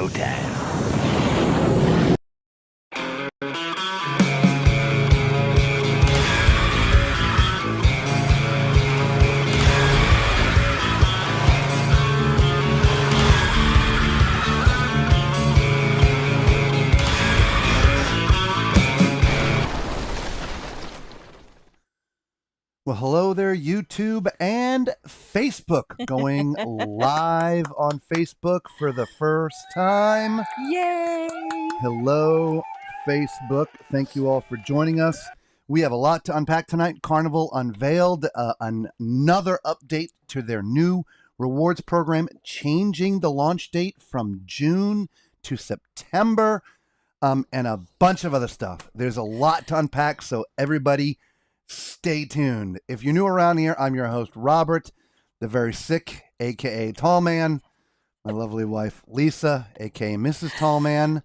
showtime. Well, hello there, YouTube and Facebook. Going live on Facebook for the first time. Yay! Hello, Facebook. Thank you all for joining us. We have a lot to unpack tonight. Carnival unveiled another update to their new rewards program, changing the launch date from June to September, and a bunch of other stuff. There's a lot to unpack, so everybody stay tuned. If you're new around here, I'm your host, Robert, the very sick, a.k.a. Tall Man. My lovely wife, Lisa, a.k.a. Mrs. Tall Man.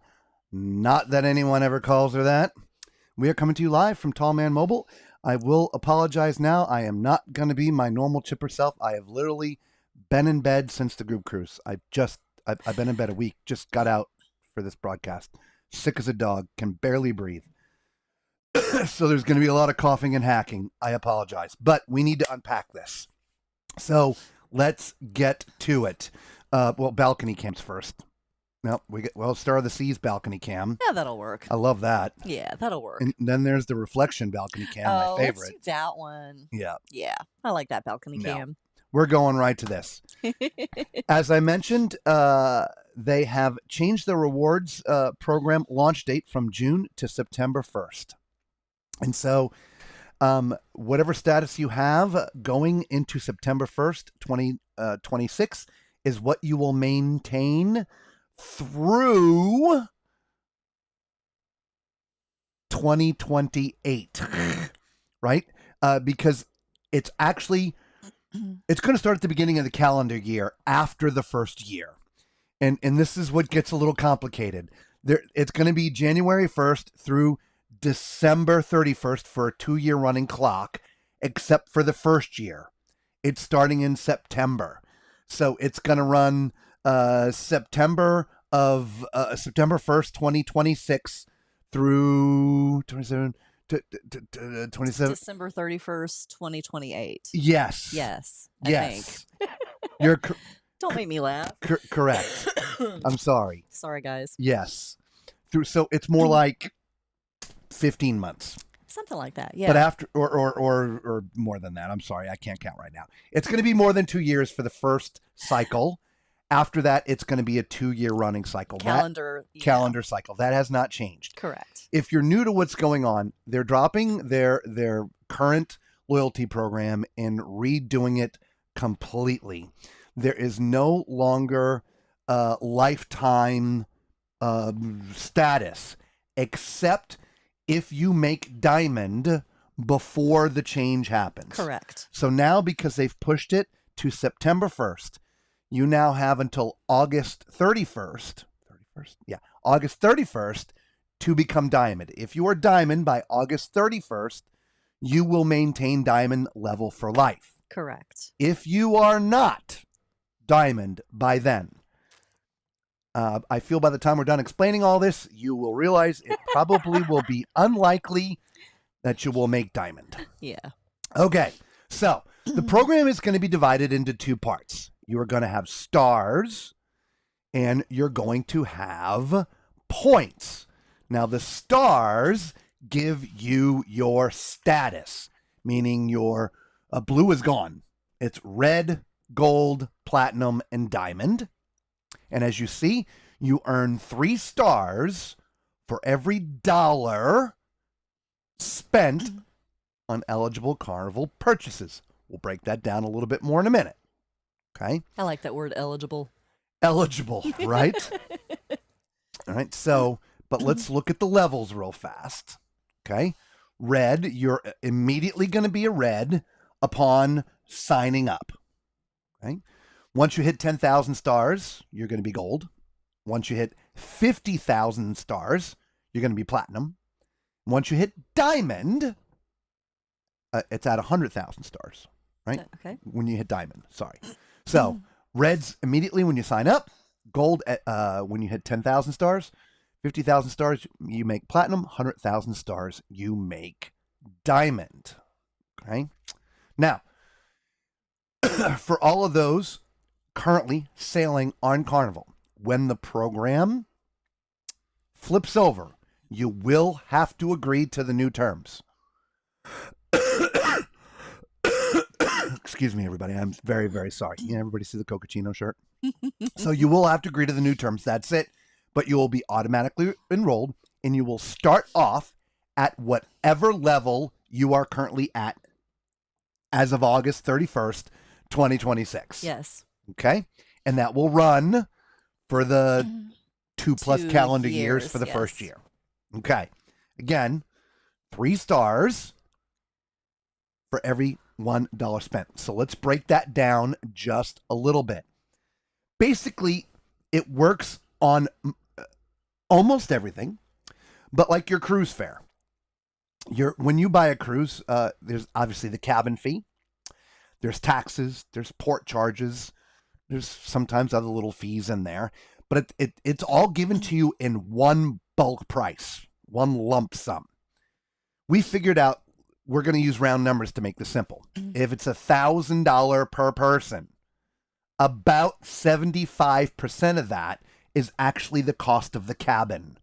Not that anyone ever calls her that. We are coming to you live from Tall Man Mobile. I will apologize now. I am not going to be my normal chipper self. I have literally been in bed since the group cruise. I've been in bed a week. Just got out for this broadcast. Sick as a dog. Can barely breathe. So there's going to be a lot of coughing and hacking. I apologize, but we need to unpack this. So let's get to it. Well, balcony cams first. No, Star of the Seas balcony cam. Yeah, that'll work. I love that. Yeah, that'll work. And then there's the reflection balcony cam, my favorite. Let's do that one. Yeah, I like that balcony cam. We're going right to this. As I mentioned, they have changed the rewards program launch date from June to September 1st. And so whatever status you have going into September 1st, 2026 is what you will maintain through 2028, right? Because it's going to start at the beginning of the calendar year after the first year. And this is what gets a little complicated. It's going to be January 1st through December 31st for a 2-year running clock, except for the first year. It's starting in September. So it's going to run September 1st, 2026 through 27 December 31st, 2028. Yes. I think. You're Don't make me laugh. correct. I'm sorry. Sorry, guys. Yes. So it's more like 15 months. Something like that, yeah. But after, or more than that. I'm sorry, I can't count right now. It's going to be more than 2 years for the first cycle. After that, it's going to be a 2-year running cycle. Calendar cycle. That has not changed. Correct. If you're new to what's going on, they're dropping their current loyalty program and redoing it completely. There is no longer lifetime status, except if you make diamond before the change happens. Correct. So now, because they've pushed it to September 1st, you now have until August 31st. August 31st to become diamond. If you are diamond by August 31st, you will maintain diamond level for life. Correct. If you are not diamond by then, I feel by the time we're done explaining all this, you will realize it probably will be unlikely that you will make diamond. Yeah. Okay, so the program is going to be divided into 2 parts. You are going to have stars, and you're going to have points. Now, the stars give you your status, meaning your blue is gone. It's red, gold, platinum, and diamond. And as you see, you earn 3 stars for every $1 spent on eligible Carnival purchases. We'll break that down a little bit more in a minute. Okay? I like that word, eligible. Eligible, right? All right, so, but let's look at the levels real fast. Okay? Red, you're immediately going to be a red upon signing up. Okay? Once you hit 10,000 stars, you're going to be gold. Once you hit 50,000 stars, you're going to be platinum. Once you hit diamond, it's at 100,000 stars, right? Okay. When you hit diamond, sorry. So reds immediately when you sign up, Gold, when you hit 10,000 stars, 50,000 stars, you make platinum. 100,000 stars, you make diamond. Okay. Now, for all of those currently sailing on Carnival, when the program flips over, you will have to agree to the new terms. Excuse me, everybody. I'm very, very sorry. Everybody see the Cocachino shirt? So you will have to agree to the new terms. That's it. But you will be automatically enrolled, and you will start off at whatever level you are currently at as of August 31st, 2026. Yes. Okay? And that will run for the 2+ calendar years for the first year. Okay. Again, 3 stars for every $1 spent. So let's break that down just a little bit. Basically, it works on almost everything, but like your cruise fare. When you buy a cruise, there's obviously the cabin fee. There's taxes. There's port charges. There's sometimes other little fees in there. But it's all given to you in one bulk price, one lump sum. We figured out we're going to use round numbers to make this simple. If it's $1,000 per person, about 75% of that is actually the cost of the cabin.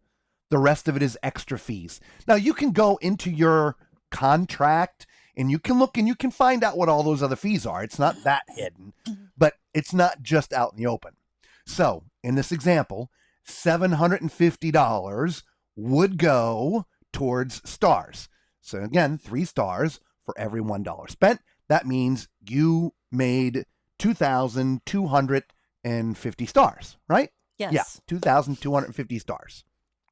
The rest of it is extra fees. Now, you can go into your contract and you can look and you can find out what all those other fees are. It's not that hidden, but it's not just out in the open. So, in this example, $750 would go towards stars. So again, 3 stars for every $1 spent. That means you made 2,250 stars, right? Yes. Yeah, 2,250 stars.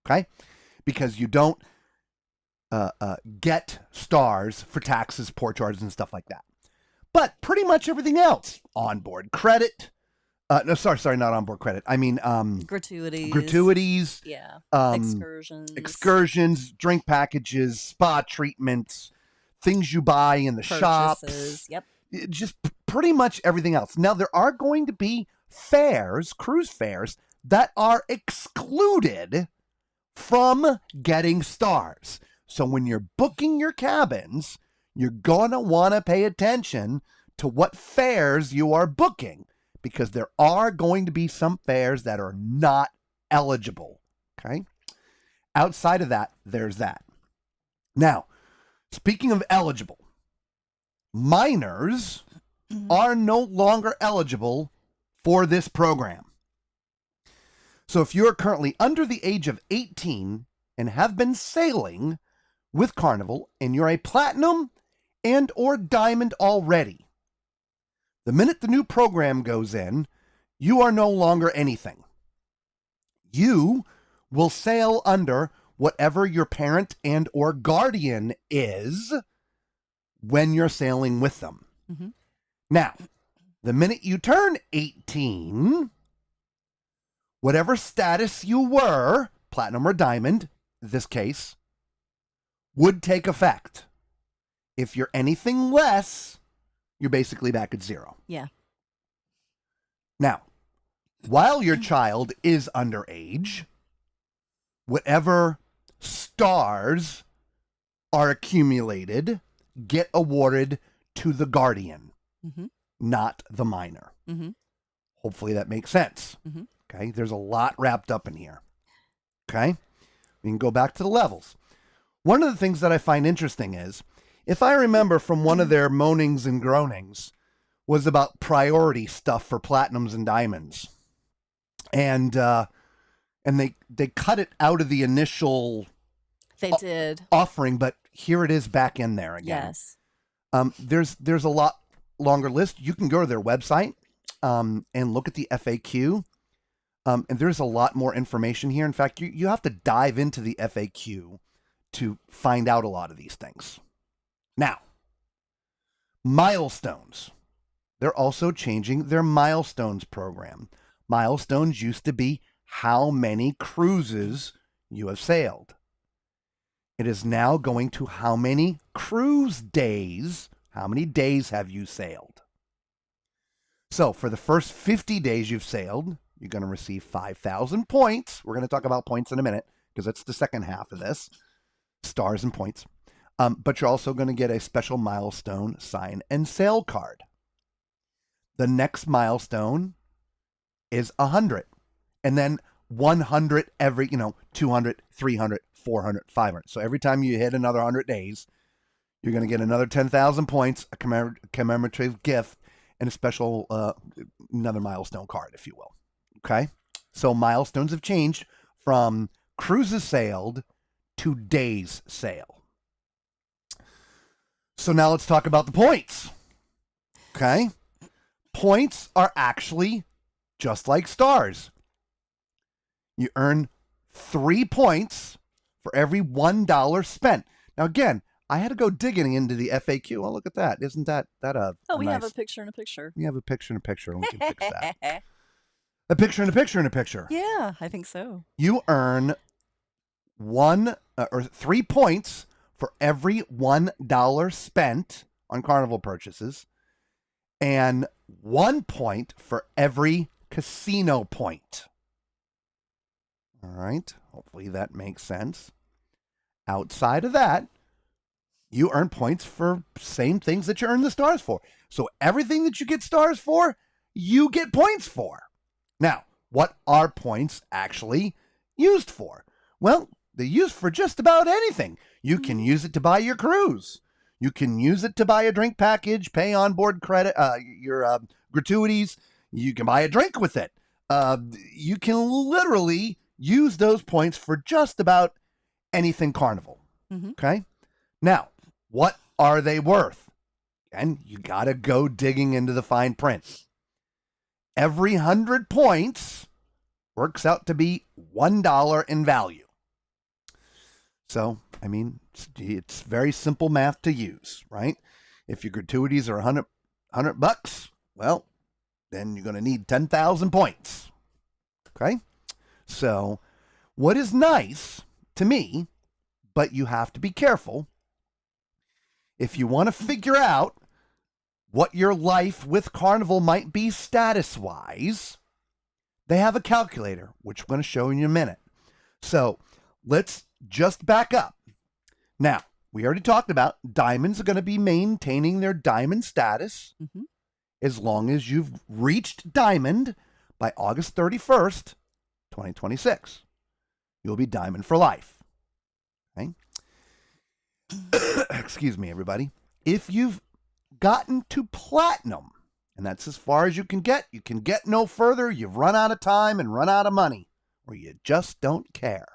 Okay? Because you don't get stars for taxes, port charges, and stuff like that. But pretty much everything else, onboard credit. No, sorry, not onboard credit. I mean, gratuities. Yeah. Excursions, drink packages, spa treatments, things you buy in the shops. Yep. Just pretty much everything else. Now, there are going to be fares, cruise fares, that are excluded from getting stars. So when you're booking your cabins, you're going to want to pay attention to what fares you are booking, because there are going to be some fares that are not eligible. Okay? Outside of that, there's that. Now, speaking of eligible, minors are no longer eligible for this program. So if you're currently under the age of 18 and have been sailing with Carnival and you're a platinum and or diamond already, the minute the new program goes in, you are no longer anything. You will sail under whatever your parent and or guardian is when you're sailing with them. Mm-hmm. Now, the minute you turn 18, whatever status you were, platinum or diamond, in this case, would take effect. If you're anything less, you're basically back at 0. Yeah. Now, while your child is underage, whatever stars are accumulated get awarded to the guardian, not the minor. Hopefully that makes sense. Okay, there's a lot wrapped up in here. Okay, we can go back to the levels. One of the things that I find interesting is, if I remember from one of their moanings and groanings, was about priority stuff for platinums and diamonds. And they cut it out of the initial offering, but here it is back in there again. Yes. There's a lot longer list. You can go to their website and look at the FAQ. And there's a lot more information here. In fact, you have to dive into the FAQ to find out a lot of these things. Now, milestones. They're also changing their milestones program. Milestones used to be how many cruises you have sailed. It is now going to how many cruise days, how many days have you sailed. So for the first 50 days you've sailed, you're going to receive 5,000 points. We're going to talk about points in a minute because that's the second half of this. Stars and points. But you're also going to get a special milestone sign and sale card. The next milestone is 100. And then 100 every, 200, 300, 400, 500. So every time you hit another 100 days, you're going to get another 10,000 points, a commemorative gift, and a special, another milestone card, if you will. Okay? So milestones have changed from cruises sailed to days sail. So now let's talk about the points. Okay? Points are actually just like stars. You earn 3 points for every $1 spent. Now, again, I had to go digging into the FAQ. Oh, look at that. Isn't that a we nice... have a picture in a picture. We have a picture in a picture, and we can fix that. A picture in a picture in a picture. Yeah, I think so. You earn 3 points for every $1 spent on Carnival purchases, and 1 point for every casino point. All right. Hopefully that makes sense. Outside of that, you earn points for same things that you earn the stars for. So everything that you get stars for, you get points for. Now, what are points actually used for? Well, they're used for just about anything. You can use it to buy your cruise. You can use it to buy a drink package, pay onboard credit, your gratuities. You can buy a drink with it. You can literally use those points for just about anything Carnival. Okay? Now, what are they worth? And you got to go digging into the fine print. Every 100 points works out to be $1 in value. So, I mean, it's very simple math to use, right? If your gratuities are $100, well, then you're going to need 10,000 points. Okay? So, what is nice to me, but you have to be careful, if you want to figure out what your life with Carnival might be status-wise, they have a calculator, which I'm going to show you in a minute. So, let's just back up. Now, we already talked about diamonds are going to be maintaining their diamond status as long as you've reached diamond by August 31st, 2026. You'll be diamond for life. Okay? Excuse me, everybody. If you've gotten to platinum, and that's as far as you can get no further, you've run out of time and run out of money, or you just don't care.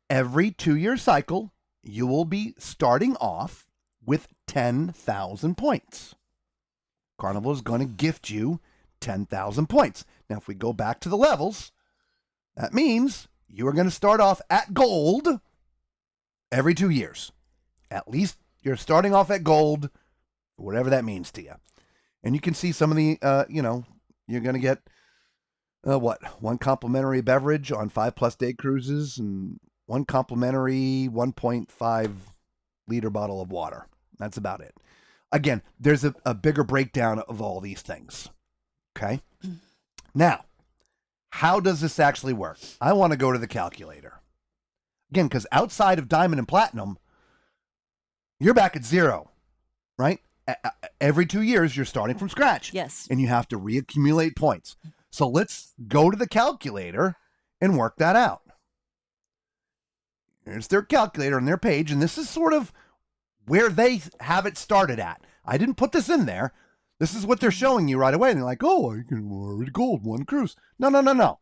Every 2-year cycle, you will be starting off with 10,000 points. Carnival is going to gift you 10,000 points. Now, if we go back to the levels, that means you are going to start off at gold every 2 years. At least you're starting off at gold, whatever that means to you. And you can see some of the, you're going to get, one complimentary beverage on 5+ day cruises and one complimentary 1.5 liter bottle of water. That's about it. Again, there's a bigger breakdown of all these things. Okay? Now, how does this actually work? I want to go to the calculator. Again, because outside of diamond and platinum, you're back at zero, right? Every 2 years, you're starting from scratch. Yes. And you have to reaccumulate points. So let's go to the calculator and work that out. Here's their calculator on their page, and this is sort of where they have it started at. I didn't put this in there. This is what they're showing you right away. And they're like, oh, I can already gold one cruise. No.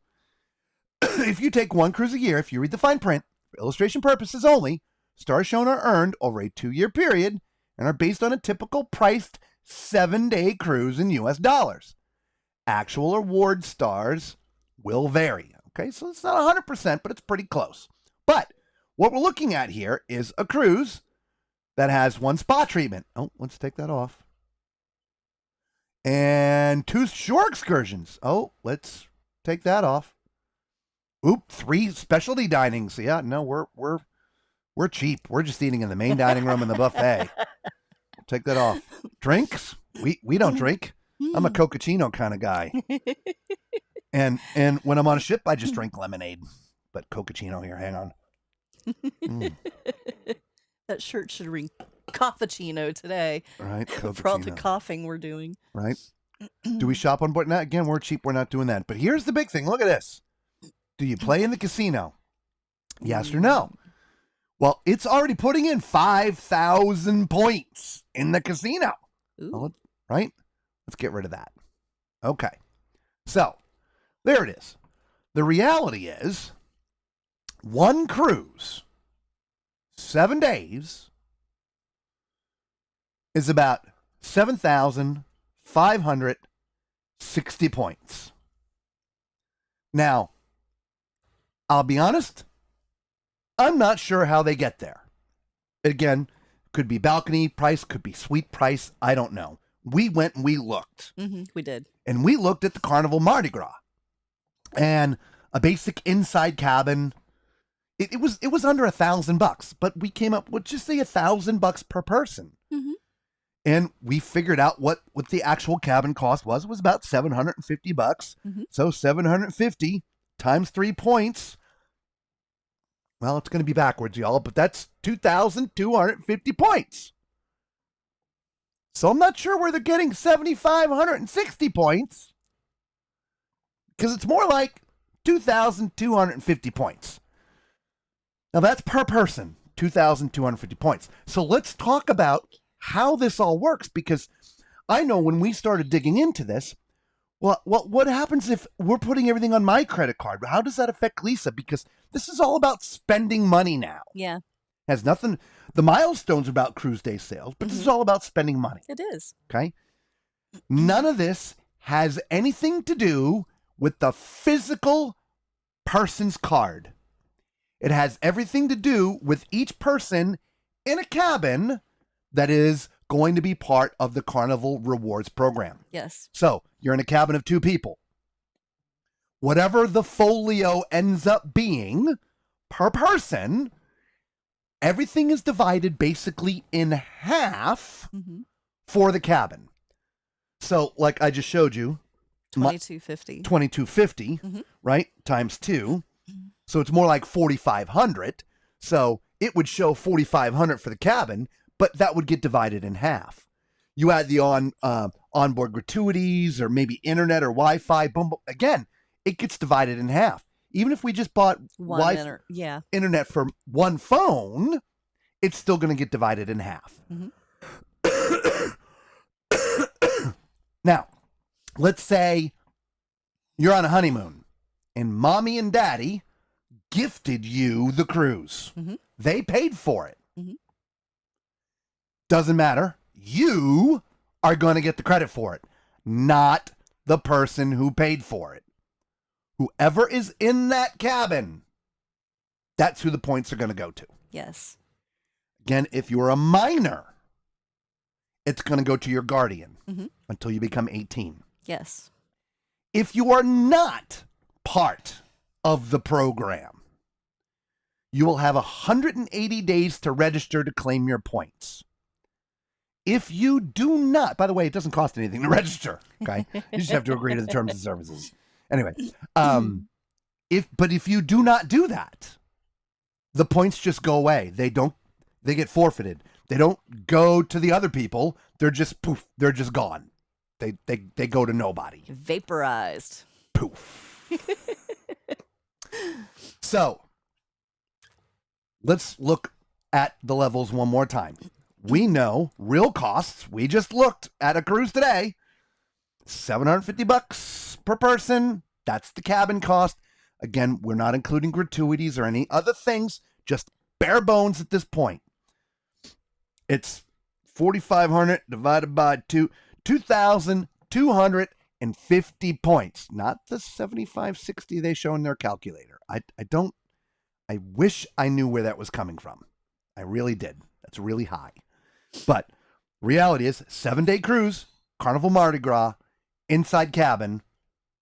If you take one cruise a year, if you read the fine print, for illustration purposes only, stars shown are earned over a 2-year period and are based on a typical priced 7-day cruise in US dollars. Actual award stars will vary. Okay, so it's not 100%, but it's pretty close. But what we're looking at here is a cruise that has 1 spa treatment. Oh, let's take that off. And 2 shore excursions. Oh, let's take that off. Oop, 3 specialty dinings. Yeah, no, we're cheap. We're just eating in the main dining room and the buffet. Take that off. Drinks? We don't drink. I'm a Cocacino kind of guy. And when I'm on a ship, I just drink lemonade. But Cocacino here, hang on. That shirt should ring Coffeechino today. Right, For all the Cocacino. coughing we're doing. Right? Do we shop on board? Now, again, we're cheap. We're not doing that. But here's the big thing. Look at this. Do you play in the casino? Yes or no? Well, it's already putting in 5,000 points in the casino. Ooh. Right? Let's get rid of that. Okay. So, there it is. The reality is, one cruise, 7 days, is about 7,560 points. Now, I'll be honest, I'm not sure how they get there. Again, could be balcony price, could be suite price, I don't know. We went and we looked. We did. And we looked at the Carnival Mardi Gras. And a basic inside cabin, it was under $1,000, but we came up with just say $1,000 per person. And we figured out what the actual cabin cost was. It was about $750. So 750 times 3 points. Well, it's going to be backwards, y'all, but that's 2,250 points. So I'm not sure where they're getting 7,560 points, because it's more like 2,250 points. Now that's per person, 2,250 points. So let's talk about how this all works, because I know when we started digging into this, well, what happens if we're putting everything on my credit card? How does that affect Lisa? Because this is all about spending money now. Yeah. Has nothing. The milestones are about cruise day sales, but this is all about spending money. It is. Okay. None of this has anything to do with the physical person's card. It has everything to do with each person in a cabin that is going to be part of the Carnival Rewards Program. Yes. So you're in a cabin of 2 people. Whatever the folio ends up being per person, everything is divided basically in half for the cabin. So like I just showed you, 2250. 2250, right? Times 2. So it's more like 4,500. So it would show 4,500 for the cabin, but that would get divided in half. You add the onboard gratuities or maybe internet or Wi-Fi, boom, boom. Again, it gets divided in half. Even if we just bought internet for one phone, it's still going to get divided in half. Now, let's say you're on a honeymoon and mommy and daddy gifted you the cruise. They paid for it. Doesn't matter. You are going to get the credit for it, not the person who paid for it. Whoever is in that cabin, that's who the points are going to go to. Yes. Again, if you're a minor, it's going to go to your guardian until you become 18. Yes. If you are not part of the program, you will have 180 days to register to claim your points. If you do not, by the way, it doesn't cost anything to register, okay? You just have to agree to the terms and services. Anyway, if you do not do that, the points just go away. They get forfeited. They don't go to the other people. They're just poof. They're just gone. They go to nobody. Vaporized. Poof. So let's look at the levels one more time. We know real costs. We just looked at a cruise today. $750 per person. That's the cabin cost. Again, we're not including gratuities or any other things. Just bare bones at this point. It's 4,500 divided by 2,250 points. Not the 7,560 they show in their calculator. I wish I knew where that was coming from. I really did. That's really high. But reality is, 7-day cruise, Carnival Mardi Gras, inside cabin,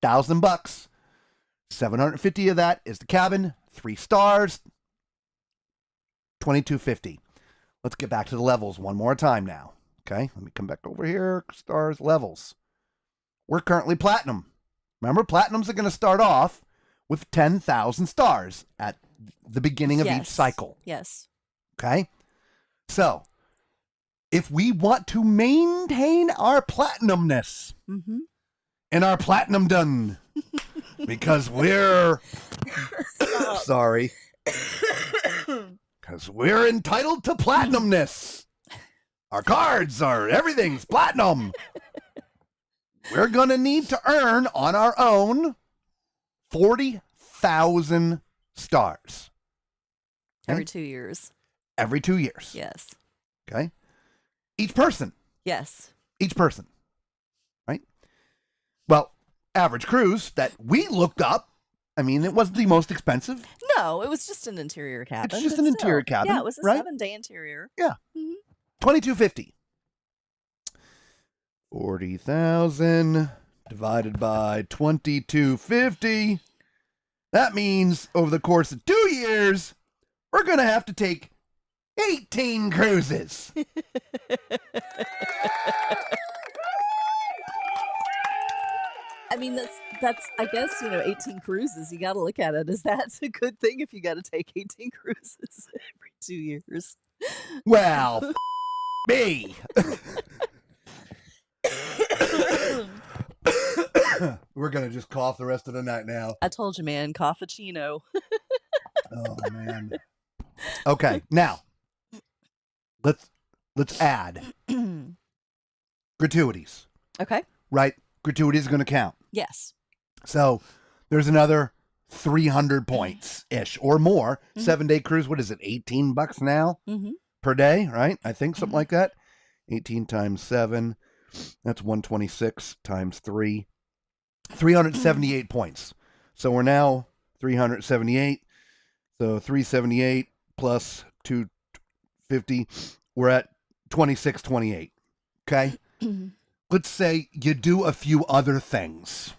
$1,000. 750 of that is the cabin, 3 stars, 2,250. Let's get back to the levels one more time now. Okay, let me come back over here. Stars, levels. we're currently platinum. Remember, platinums are going to start off with 10,000 stars at the beginning of each cycle. Yes. Okay? So, if we want to maintain our platinumness and our platinum done, because we're sorry, because we're entitled to platinumness. Our cards are everything's platinum. We're going to need to earn on our own 40,000 stars. Okay? Every 2 years. Every 2 years. Yes. Okay? Each person. Yes. Each person. Right? Well, average cruise that we looked up, I mean, it wasn't the most expensive. No, it was just an interior cabin. It's just an interior cabin. Yeah, it was a 7-day interior. Yeah. Mm-hmm. $2,250. 40,000 divided by 2,250. That means over the course of 2 years, we're going to have to take 18 cruises. I mean, that's I guess, 18 cruises. You got to look at it as that's a good thing if you got to take 18 cruises every 2 years. Well, me. We're going to just cough the rest of the night now. I told you, man, coffeechino. Oh, man. Okay, now, let's add gratuities. Okay. Right? Gratuities are going to count. Yes. So there's another 300 points-ish or more. 7-day cruise, what is it, $18 now per day, right? I think something like that. 18 times 7, that's 126 times 3. 378 points. So we're now 378. So 378 plus 250, we're at 2628. Okay? Let's say you do a few other things,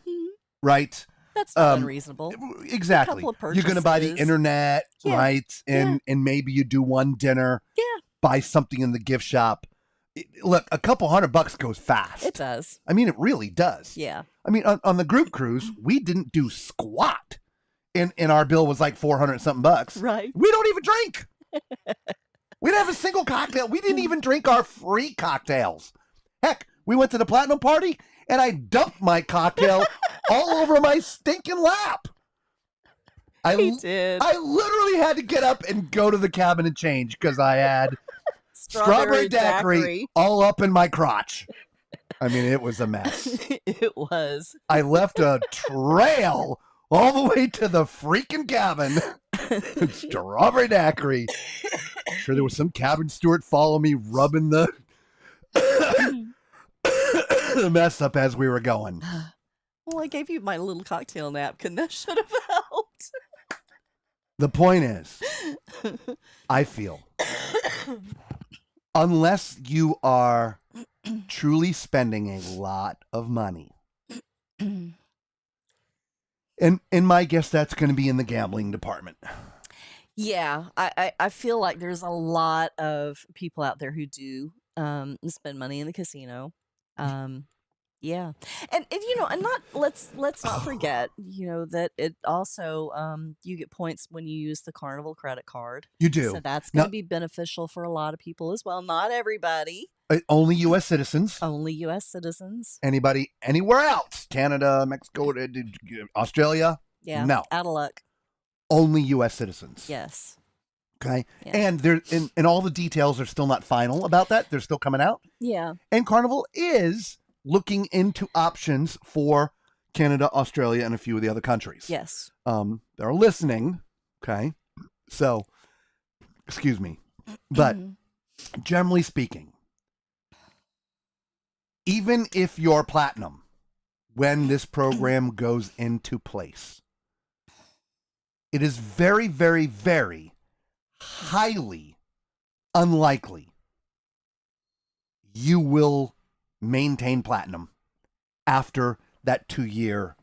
right? That's not unreasonable. Exactly. A couple of You're going to buy the internet, right? And maybe you do one dinner. Yeah. Buy something in the gift shop. Look, a couple $100 goes fast. It does. I mean, it really does. Yeah. I mean, on the group cruise, we didn't do squat. And our bill was like 400 something bucks. Right. We don't even drink. We didn't have a single cocktail. We didn't even drink our free cocktails. Heck, we went to the platinum party and I dumped my cocktail all over my stinking lap. I did. I literally had to get up and go to the cabin and change because I had strawberry daiquiri all up in my crotch. I mean, it was a mess. It was. I left a trail all the way to the freaking cabin. Strawberry daiquiri. I'm sure there was some cabin steward follow me rubbing the mess up as we were going. Well, I gave you my little cocktail napkin. That should have helped. The point is, I feel, unless you are truly spending a lot of money, and my guess that's going to be in the gambling department. Yeah, I feel like there's a lot of people out there who do spend money in the casino. Yeah, and not let's not forget that it also you get points when you use the Carnival credit card. You do. So that's going to be beneficial for a lot of people as well. Not everybody. Only U.S. citizens. Only U.S. citizens. Anybody anywhere else? Canada, Mexico, Australia? Yeah. No. Out of luck. Only U.S. citizens. Yes. Okay. Yeah. And and all the details are still not final about that. They're still coming out. Yeah. And Carnival is looking into options for Canada, Australia, and a few of the other countries. Yes. They're listening. Okay. So, excuse me. But generally speaking, even if you're platinum, when this program goes into place, it is very, very, very highly unlikely you will maintain platinum after that 2-year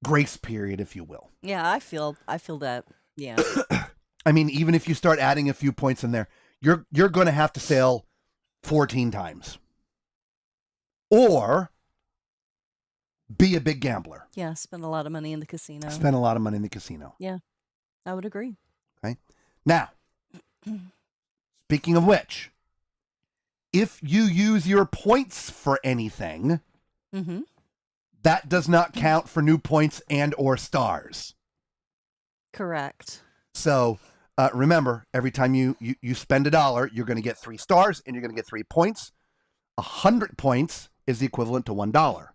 grace period, if you will. Yeah, I feel that. Yeah. I mean, even if you start adding a few points in there, you're going to have to sail 14 times. Or be a big gambler. Yeah, spend a lot of money in the casino. Spend a lot of money in the casino. Yeah, I would agree. Okay. Now, speaking of which, if you use your points for anything, Mm-hmm. that does not count for new points and or stars. Correct. So remember, every time you spend $1, you're going to get 3 stars and you're going to get 3 points. 100 points is the equivalent to $1.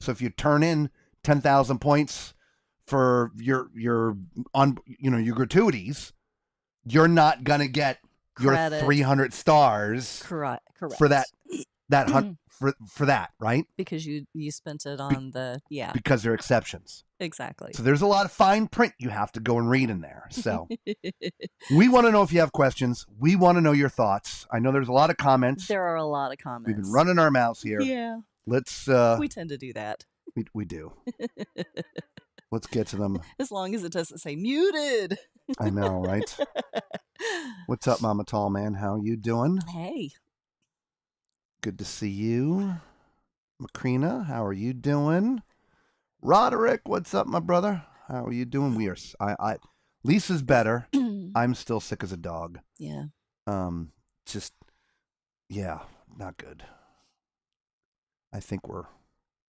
So if you turn in 10,000 points for your gratuities, you're not going to get Credit. your 300 stars Correct. for for that, right? Because you spent it on because they're exceptions. Exactly. So there's a lot of fine print you have to go and read in there. So we want to know if you have questions. We want to know your thoughts. I know there's a lot of comments. There are a lot of comments. We've been running our mouths here. Yeah. Let's we tend to do that. We do. Let's get to them. As long as it doesn't say muted. I know, right? What's up, Mama Tall Man? How you doing? Hey. Good to see you. Macrina, how are you doing? Roderick, what's up, my brother? How are you doing? We are. Lisa's better. I'm still sick as a dog. Yeah. Just, yeah, not good. I think we're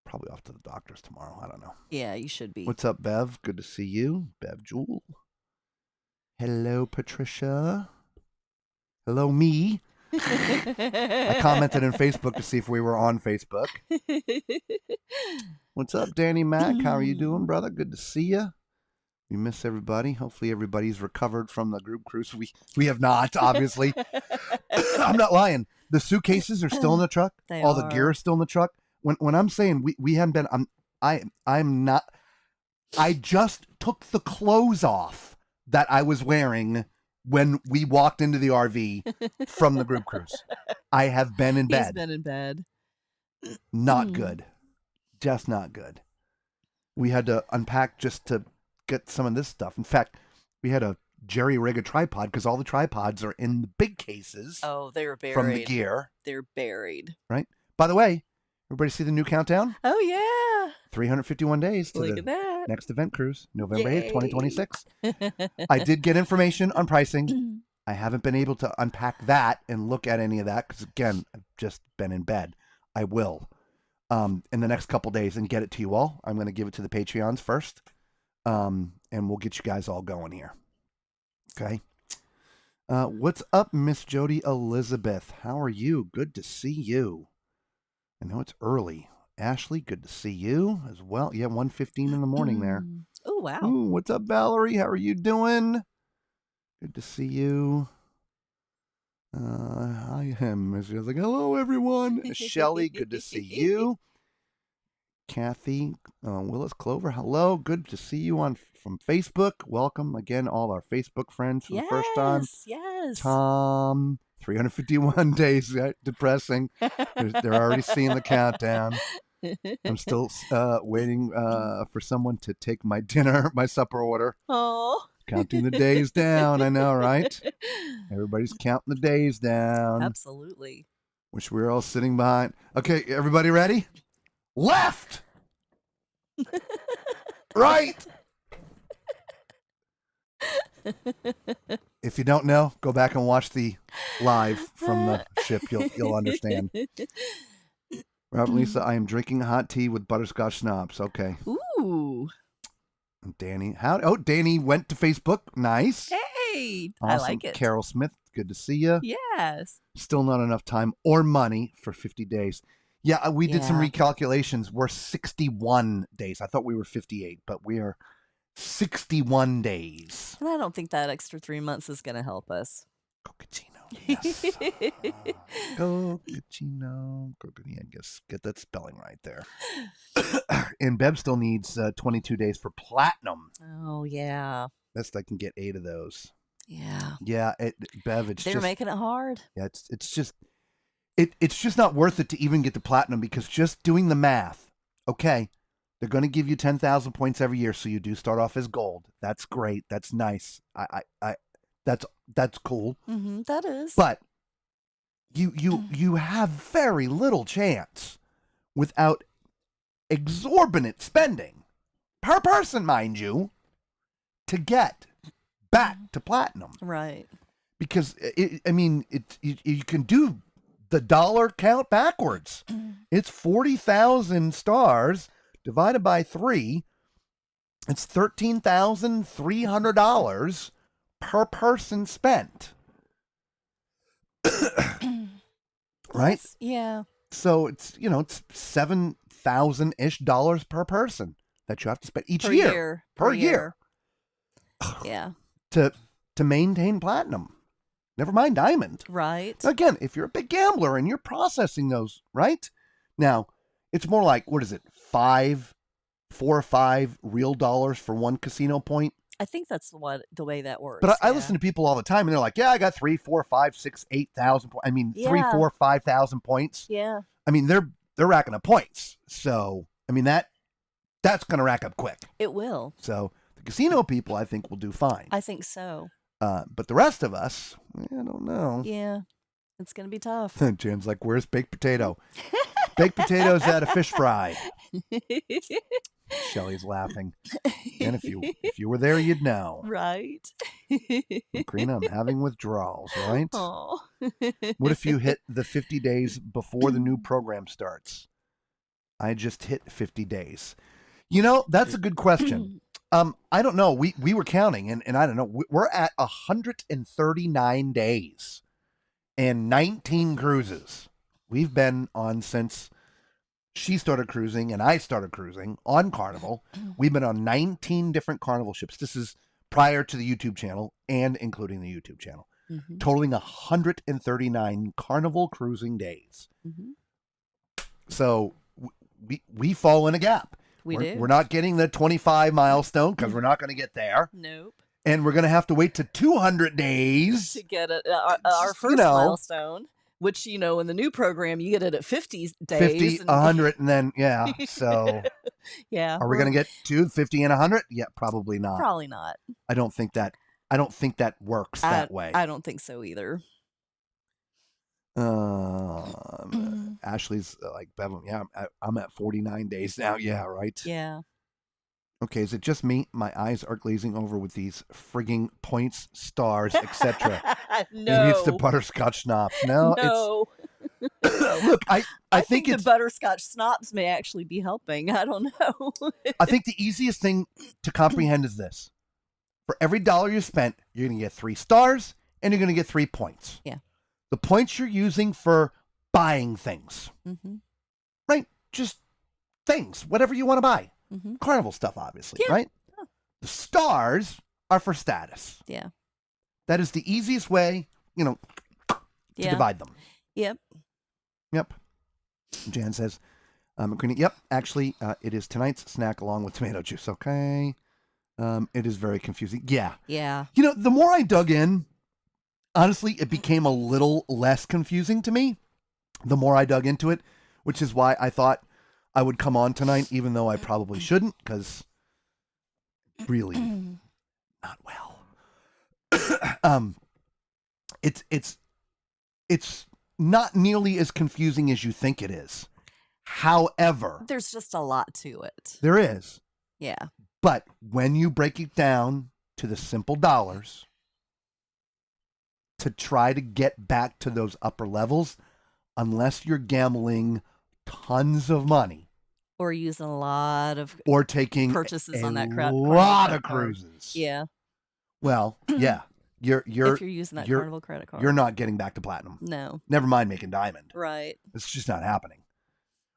probably off to the doctors tomorrow. I don't know. Yeah, you should be. What's up, Bev? Good to see you. Bev Jewel. Hello, Patricia. Hello, me. I commented on Facebook to see if we were on Facebook. What's up, Danny Mac? How are you doing, brother? Good to see you. We miss everybody. Hopefully everybody's recovered from the group cruise. We have not, obviously. I'm not lying. The suitcases are still in the truck. All the gear is still in the truck. When I'm saying we haven't been, I'm not. I just took the clothes off that I was wearing when we walked into the RV from the group cruise. I have been in bed. He's been in bed. Not good. Just not good. We had to unpack just to get some of this stuff. In fact, we had a jerry rig a tripod because all the tripods are in the big cases. Oh, they're buried. From the gear. They're buried. Right? By the way, everybody see the new countdown? Oh, yeah. 351 days to Look at that. Next event cruise, November 8th, 2026. I did get information on pricing. I haven't been able to unpack that and look at any of that because, again, I've just been in bed. I will in the next couple days and get it to you all. I'm going to give it to the Patreons first, and we'll get you guys all going here. Okay. What's up, Miss Jody Elizabeth? How are you? Good to see you. I know it's early. Ashley, good to see you as well. Yeah, 1:15 in the morning there. Oh, wow. Ooh, what's up, Valerie? How are you doing? Good to see you. I am. She's like, hello, everyone. Shelly, good to see you. Kathy, Willis Clover, hello. Good to see you from Facebook. Welcome again, all our Facebook friends for the first time. Yes. Tom, 351 days. Depressing. They're already seeing the countdown. I'm still waiting for someone to take my supper order. Oh. Counting the days down. I know, right? Everybody's counting the days down. Absolutely. Which we're all sitting behind. Okay, everybody ready? Left! Right! If you don't know, go back and watch the live from the ship. You'll understand. Robert Lisa, I am drinking hot tea with butterscotch schnapps. Okay. Ooh. Danny, Danny went to Facebook. Nice. Hey, awesome. I like it. Carol Smith, good to see you. Yes. Still not enough time or money for 50 days. Yeah, we did some recalculations. We're 61 days. I thought we were 58, but we are 61 days. And I don't think that extra 3 months is going to help us. Cocaccino, yes. Cocaccino. Yeah, get that spelling right there. And Bev still needs 22 days for platinum. Oh, yeah. Best I can get 8 of those. Yeah. Yeah, Bev, They're making it hard. Yeah, it's just not worth it to even get to platinum because just doing the math, okay, they're going to give you 10,000 points every year, so you do start off as gold. That's great. That's nice. That's cool. Mm-hmm, that is. But you have very little chance without exorbitant spending per person, mind you, to get back to platinum. Right. Because you can do the dollar count backwards. It's 40,000 stars divided by 3. It's $13,300 per person spent. Right? Yeah. So it's $7,000-ish per person that you have to spend each Per year. Per year. Yeah. To maintain platinum. Never mind diamond. Right. Again, if you're a big gambler and you're processing those, right? Now, it's more like, what is it, 4 or 5 real dollars for one casino point? I think that's the way that works. But I listen to people all the time, and they're like, yeah, I got 3, 4, 5, 6, 8,000 points. I mean, 3, 4, 5,000 points. Yeah. I mean, they're racking up points. So, I mean, that's going to rack up quick. It will. So, the casino people, I think, will do fine. I think so. But the rest of us, I don't know. Yeah. It's going to be tough. Jen's like, where's baked potato? Baked potatoes at a fish fry. Shelly's laughing. And if you were there, you'd know. Right. Karina, I'm having withdrawals, right? Oh. What if you hit the 50 days before the new program starts? I just hit 50 days. That's a good question. I don't know. We were counting, and I don't know. We're at 139 days and 19 cruises. We've been on since she started cruising and I started cruising on Carnival. We've been on 19 different Carnival ships. This is prior to the YouTube channel and including the YouTube channel, totaling 139 Carnival cruising days. So we fall in a gap. We're not getting the 25 milestone because we're not going to get there. Nope. And we're going to have to wait to 200 days to get our first milestone, which, in the new program, you get it at 50 days. 50, 100, and then, yeah. So, yeah. Are we going to get to 50 and 100? Yeah, probably not. Probably not. I don't think that works that way. I don't think so either. Ashley's like, Bevan, yeah, I'm at 49 days now. Yeah, right? Yeah. Okay, is it just me? My eyes are glazing over with these frigging points, stars, etc. No. Maybe it's the butterscotch schnapps. No. Look, I think the butterscotch schnapps may actually be helping. I don't know. I think the easiest thing to comprehend is this. For every dollar you spent, you're going to get 3 stars and you're going to get 3 points. Yeah. The points you're using for buying things. Right? Just things, whatever you want to buy. Carnival stuff, obviously, right? Yeah. The stars are for status. Yeah. That is the easiest way, to divide them. Yep. Jan says, yep, actually, it is tonight's snack along with tomato juice, okay? It is very confusing. Yeah. Yeah. The more I dug in, honestly, it became a little less confusing to me the more I dug into it, which is why I thought I would come on tonight, even though I probably shouldn't, because really not well. It's not nearly as confusing as you think it is. However, there's just a lot to it. There is. Yeah. But when you break it down to the simple dollars, to try to get back to those upper levels, unless you're gambling tons of money, or using a lot of taking purchases on that a lot of cruises. Yeah. Well, yeah. If you're using that Carnival credit card, you're not getting back to platinum. No. Never mind making diamond. Right. It's just not happening.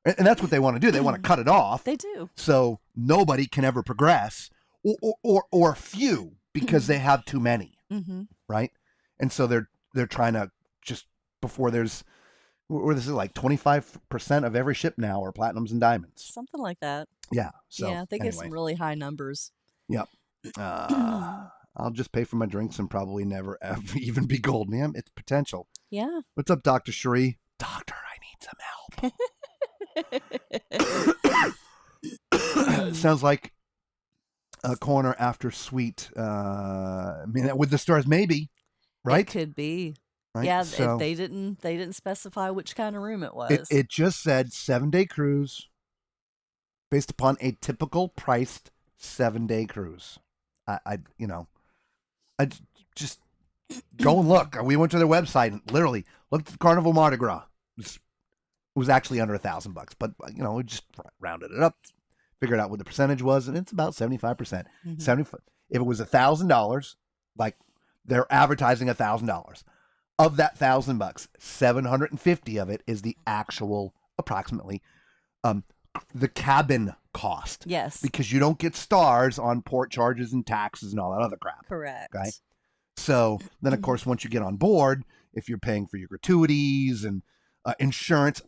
And that's what they want to do. They want to cut it off. They do. So nobody can ever progress, or few, because they have too many. Right. And so they're trying to just, before there's, or this is like 25% of every ship now are platinums and diamonds. Something like that. Yeah. So yeah, they give some really high numbers. Yep. I'll just pay for my drinks and probably never ever even be gold. Man, it's potential. Yeah. What's up, Dr. Cherie? Doctor, I need some help. Sounds like a corner after sweet. I mean, with the stars, maybe. Right? It could be. Right? Yeah, so, they didn't specify which kind of room it was. It just said 7-day cruise, based upon a typical priced 7-day cruise. I just go and look. We went to their website and literally looked at the Carnival Mardi Gras. It was actually under $1,000, but we just rounded it up, figured out what the percentage was, and it's about 75%. Mm-hmm. 75. If it was $1,000, like they're advertising $1,000, of that $1,000, 750 of it is the actual approximately the cabin cost. Yes. Because you don't get stars on port charges and taxes and all that other crap. Correct. Okay. So then, of course, once you get on board, if you're paying for your gratuities and insurance,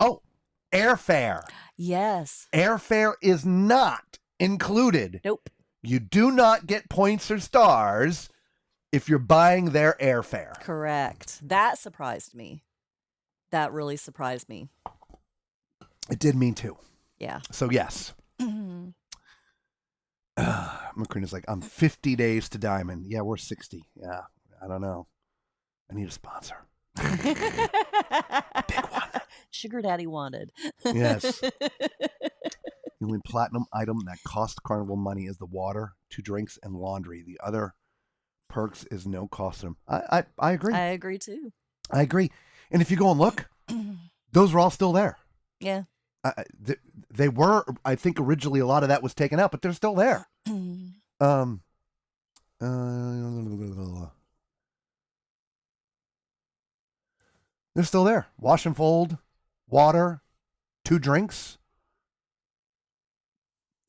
airfare. Yes. Airfare is not included. Nope. You do not get points or stars if you're buying their airfare. Correct. That surprised me. That really surprised me. It did me too. Yeah. So yes. Macrina's like, I'm 50 days to Diamond. Yeah, we're 60. Yeah, I don't know. I need a sponsor. A big one. Sugar Daddy wanted. Yes. The only platinum item that costs Carnival money is the water, 2 drinks, and laundry. The other perks is no cost to them. I agree. I agree too. I agree. And if you go and look, those are all still there. Yeah. They were, I think originally a lot of that was taken out, but they're still there. They're still there. Wash and fold, water, 2 drinks.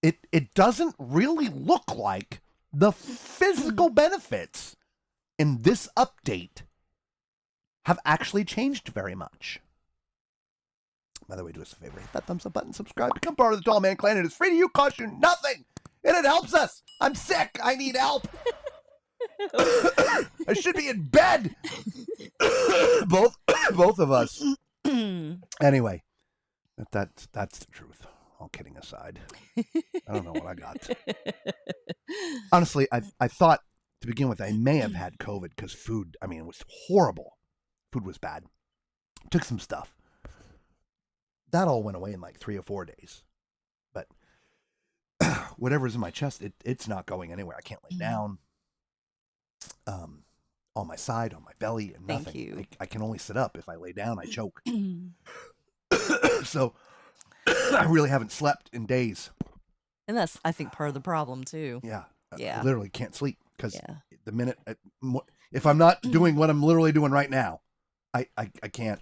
It doesn't really look like the physical benefits in this update have actually changed very much. By the way, do us a favor. Hit that thumbs up button, subscribe, become part of the Tall Man Clan. It is free to you, costs you nothing, and it helps us. I'm sick. I need help. I should be in bed. both of us. Anyway, that's the truth. All kidding aside, I don't know what I got. Honestly, I thought to begin with I may have had COVID because food. I mean, it was horrible. Food was bad. Took some stuff. That all went away in like 3 or 4 days. But whatever's in my chest, it's not going anywhere. I can't lay down. On my side, on my belly, and nothing. Thank you. I can only sit up. If I lay down, I choke. So I really haven't slept in days. And that's, I think, part of the problem too. Yeah. Yeah. I literally can't sleep because the minute, if I'm not doing what I'm literally doing right now, I can't.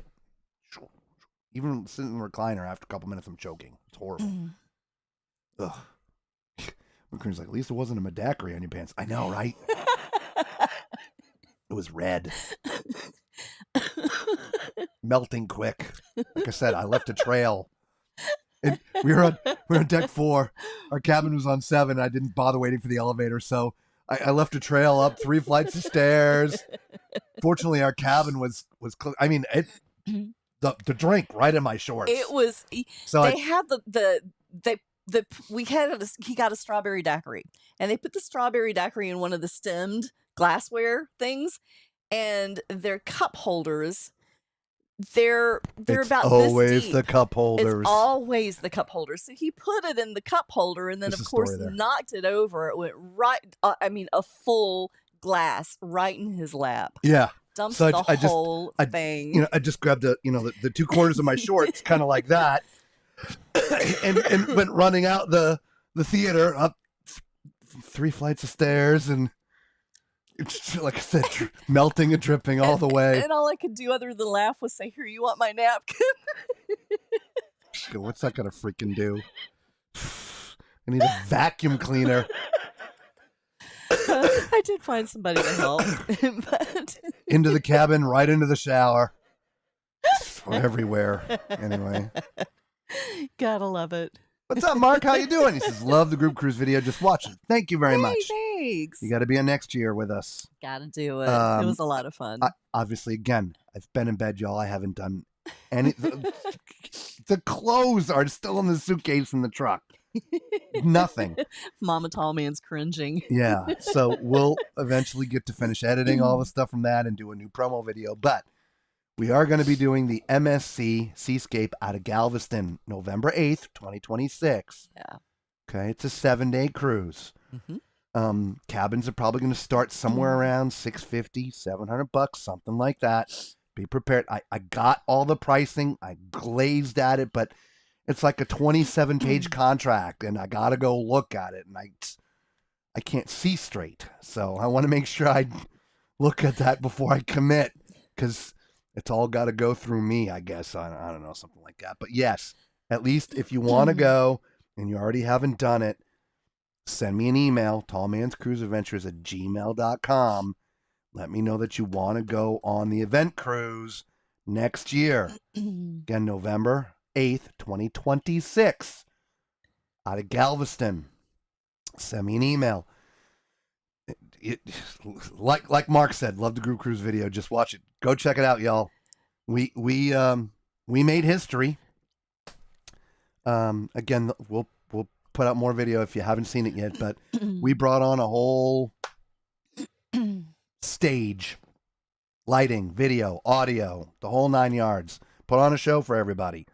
Even sitting in the recliner after a couple minutes, I'm choking. It's horrible. Ugh. McCrean's like, at least it wasn't a Medacry on your pants. I know, right? It was red. Melting quick. Like I said, I left a trail. And we were on deck 4. Our cabin was on 7. I didn't bother waiting for the elevator, so I left a trail up 3 flights of stairs. Fortunately, our cabin was I mean, the drink right in my shorts. It was. So they had he got a strawberry daiquiri, and they put the strawberry daiquiri in one of the stemmed glassware things, and their cup holders. They're it's about always this deep. The cup holders. It's always the cup holders. So he put it in the cup holder, and then There's of course there. knocked it over. It went right. A full glass right in his lap. Yeah. Dumped So the whole thing. I just grabbed the 2 corners of my shorts, kind of like that, and went running out the theater up 3 flights of stairs, and it's, like I said, melting and dripping all the way. And all I could do other than laugh was say, "Here, you want my napkin?" What's that gonna freaking do? I need a vacuum cleaner. I did find somebody to help. But into the cabin, right into the shower. We're everywhere. Anyway. Gotta love it. What's up, Mark? How you doing? He says, love the group cruise video. Just watching. Thank you very much. Thanks. You got to be on next year with us. Gotta do it. It was a lot of fun. Obviously, again, I've been in bed, y'all. I haven't done any. The clothes are still in the suitcase in the truck. Nothing. Mama Tall Man's cringing. Yeah. So we'll eventually get to finish editing all the stuff from that and do a new promo video. But we are going to be doing the MSC Seascape out of Galveston, November 8th, 2026. Yeah. Okay, it's a 7-day cruise. Cabins are probably going to start somewhere around $650, $700, something like that. Be prepared. I got all the pricing. I glazed at it, but it's like a 27-page contract, and I got to go look at it, and I can't see straight. So I want to make sure I look at that before I commit, because it's all got to go through me, I guess. I don't know, something like that. But yes, at least if you want to go and you already haven't done it, send me an email, tallmanscruiseadventures@gmail.com. Let me know that you want to go on the event cruise next year. Again, November 8th, 2026, out of Galveston. Send me an email. Like Mark said, love the group cruise video. Just watch it. Go check it out, y'all. We made history. Again, we'll put out more video if you haven't seen it yet, but we brought on a whole stage, lighting, video, audio, the whole 9 yards. Put on a show for everybody.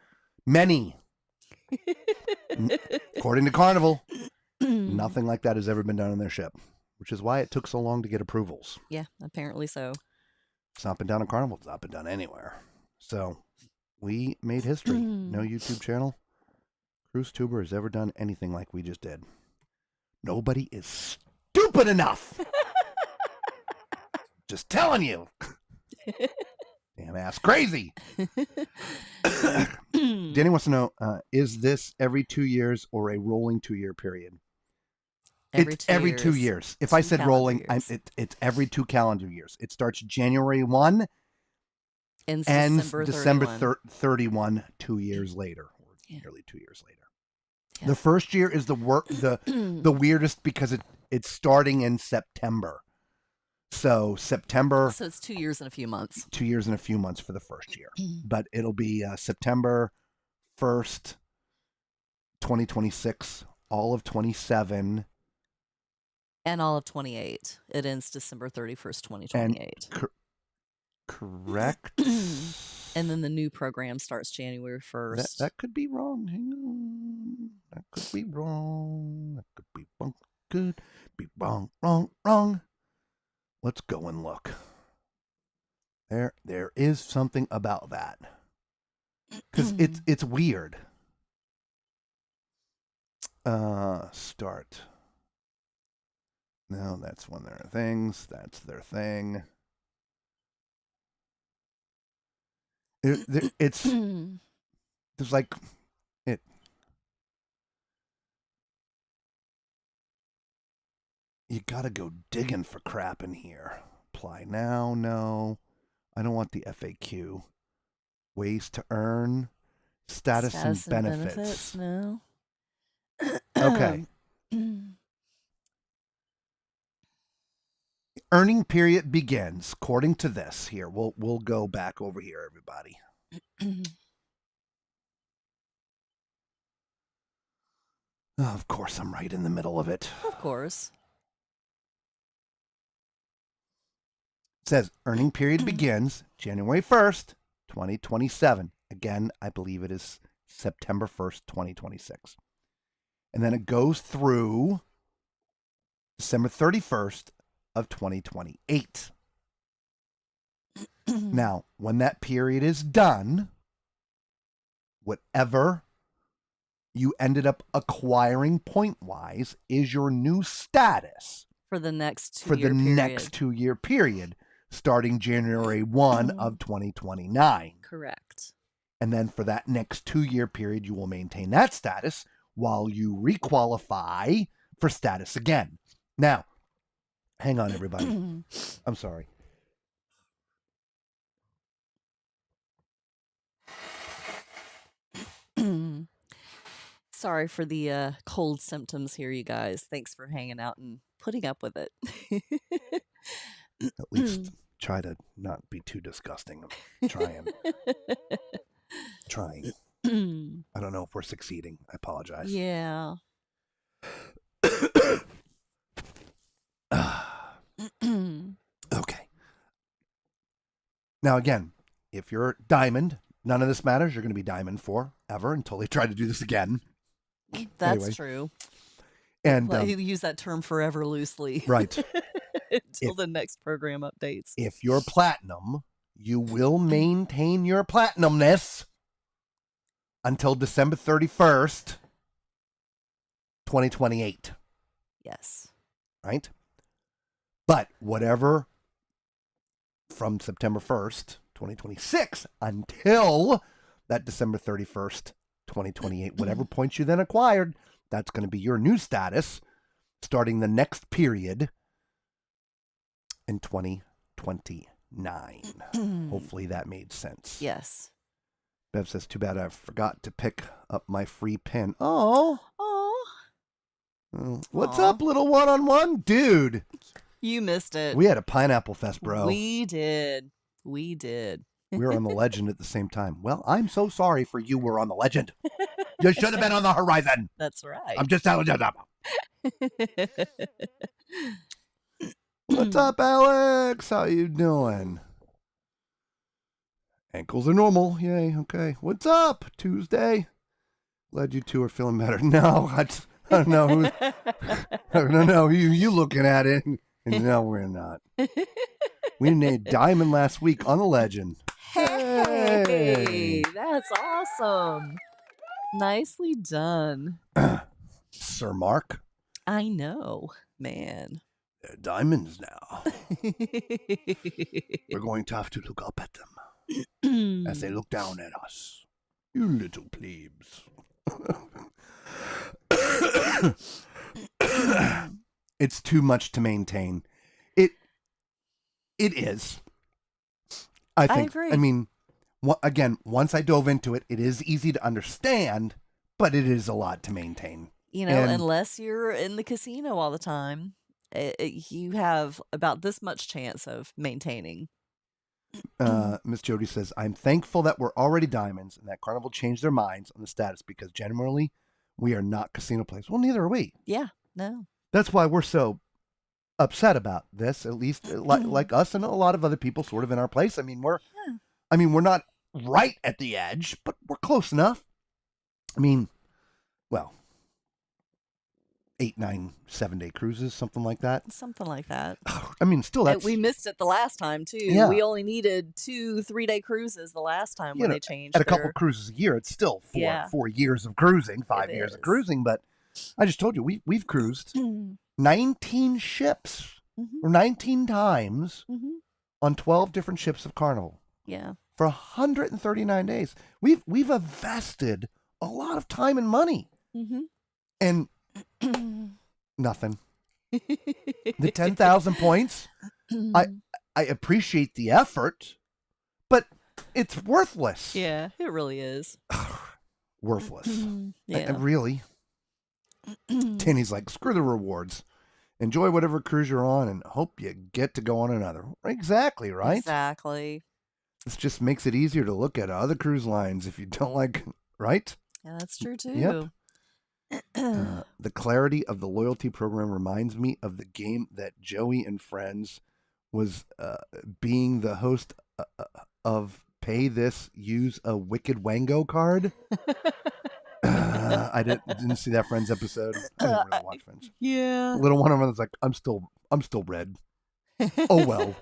Many. According to Carnival, nothing like that has ever been done on their ship, which is why it took so long to get approvals. Yeah, apparently so. It's not been done on Carnival. It's not been done anywhere. So we made history. No YouTube channel, Cruise Tuber has ever done anything like we just did. Nobody is stupid enough. Just telling you. Damn ass crazy. Danny wants to know, is this every 2 years or a rolling 2-year period? It's every 2 years. If I said rolling, it's every 2 calendar years. It starts January 1, ends December 31, 2 years later, or nearly 2 years later. Yeah. The first year is the weirdest because it's starting in September. So September. So it's 2 years and a few months. 2 years and a few months for the first year. But it'll be September 1st, 2026, all of 27. And all of 28. It ends December 31st, 2028. Correct. And then the new program starts January 1st. That could be wrong. Hang on. That could be wrong. That could be wrong. Could be wrong. Wrong. Let's go and look. There is something about that. Because it's weird. Start. No, that's one of their things. That's their thing. It's there's like it. You gotta go digging for crap in here. Apply now. No, I don't want the FAQ. Ways to earn status and benefits. No. Okay. Earning period begins according to this. Here, we'll go back over here, everybody. Oh, of course, I'm right in the middle of it. Of course. It says earning period begins January 1st, 2027. Again, I believe it is September 1st, 2026. And then it goes through December 31st of 2028. Now, when that period is done, whatever you ended up acquiring point-wise is your new status for the next 2-year period, starting January 1 of 2029. Correct. And then for that next 2-year period, you will maintain that status while you requalify for status again. Now, hang on, everybody. I'm sorry. Sorry for the cold symptoms here, you guys. Thanks for hanging out and putting up with it. At least try to not be too disgusting. I'm trying. I don't know if we're succeeding. I apologize. Yeah. Okay. Now, again, if you're diamond, none of this matters. You're going to be diamond forever until they try to do this again. That's true. And use that term forever loosely. right. Until the next program updates. If you're platinum, you will maintain your platinumness until December 31st, 2028. Yes. Right? But whatever from September 1st, 2026 until that December 31st, 2028, whatever points you then acquired, that's going to be your new status starting the next period in 2029. Hopefully that made sense. Yes. Bev says, too bad I forgot to pick up my free pin. Oh. What's up, little one-on-one? Dude. You missed it. We had a Pineapple Fest, bro. We did. We were on the Legend at the same time. Well, I'm so sorry for you were on the Legend. You should have been on the Horizon. That's right. I'm just telling you. What's up, Alex? How you doing? Ankles are normal. Yay. Okay. What's up? Tuesday. Glad you two are feeling better. No, I don't know who. I don't know who you looking at it. No, we're not. We named Diamond last week on the Legend. Hey, that's awesome. Nicely done. Sir Mark. I know, man. They're diamonds now. We're going to have to look up at them as they look down at us. You little plebes. It's too much to maintain. It is. I think. I agree. I mean, again, once I dove into it, it is easy to understand, but it is a lot to maintain. You know, unless you're in the casino all the time, you have about this much chance of maintaining. Miss Jody says, I'm thankful that we're already diamonds and that Carnival changed their minds on the status because generally we are not casino players. Well, neither are we. Yeah, no. That's why we're so upset about this, at least like us and a lot of other people sort of in our place. I mean, we're not right at the edge, but we're close enough. I mean, well, 8, 9, 7-day cruises, something like that. Something like that. I mean, still that's... We missed it the last time, too. Yeah. We only needed 2 3-day cruises the last time when they changed. At a couple cruises a year, it's still 4 years of cruising, 5 years of cruising, but I just told you, we've cruised 19 ships, or 19 times on 12 different ships of Carnival. Yeah. For 139 days. We've invested a lot of time and money. And nothing. The 10,000 points, I appreciate the effort, but it's worthless. Yeah, it really is. Worthless. Yeah. Really. Tinny's like, screw the rewards. Enjoy whatever cruise you're on and hope you get to go on another. Exactly, right? Exactly. This just makes it easier to look at other cruise lines if you don't like, right? Yeah, that's true too. Yep. The clarity of the loyalty program reminds me of the game that Joey and Friends was being the host of Pay This, Use a Wicked Wango card. I didn't see that Friends episode. I didn't really watch Friends. Yeah. Little one of them was like, I'm still red. Oh well.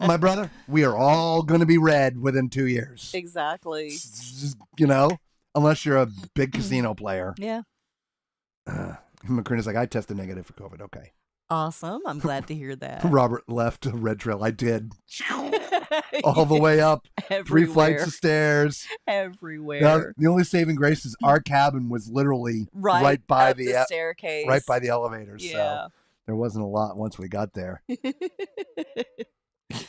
My brother, we are all going to be red within 2 years. Exactly. You know, unless you're a big casino player. Yeah. Macrina's like, I tested negative for COVID. Okay. Awesome. I'm glad to hear that. Robert left a red trail. I did. All the way up. Everywhere. 3 flights of stairs. Everywhere. Now, the only saving grace is our cabin was literally right by the staircase. Right by the elevators. Yeah. So there wasn't a lot once we got there.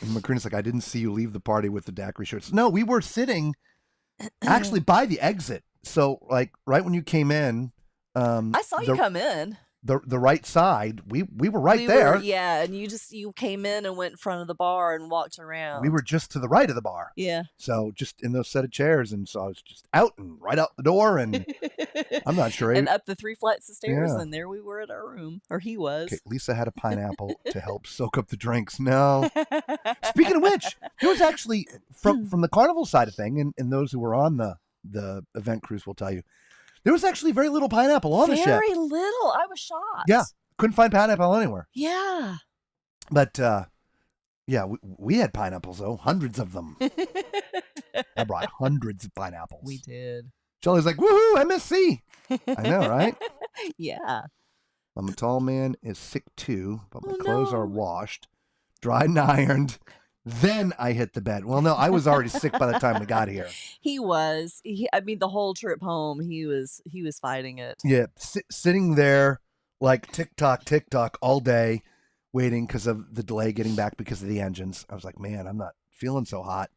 Macrina's like, I didn't see you leave the party with the daiquiri shirts. No, we were sitting actually by the exit. So like right when you came in, I saw you come in. The right side, we were right there. Yeah, and you came in and went in front of the bar and walked around. We were just to the right of the bar. Yeah. So just in those set of chairs, and so I was just out and right out the door, and I'm not sure. And up the 3 flights of stairs, and there we were at our room, or he was. Okay, Lisa had a pineapple to help soak up the drinks. No. Speaking of which, there was actually from the Carnival side of thing, and those who were on the event cruise will tell you, There was actually very little pineapple on the ship. Very little. I was shocked. Yeah, couldn't find pineapple anywhere. Yeah. But yeah, we had pineapples though, hundreds of them. I brought hundreds of pineapples. We did. Charlie's like, woohoo, MSC. I know, right? Yeah. I'm a tall man, is sick too, but my Oh, clothes no. are washed, dried and ironed. Then I hit the bed. Well, no, I was already sick by the time we got here. He was. I mean, the whole trip home, he was fighting it. Yeah, sitting there like tick tock all day, waiting because of the delay getting back because of the engines. I was like, man, I'm not feeling so hot.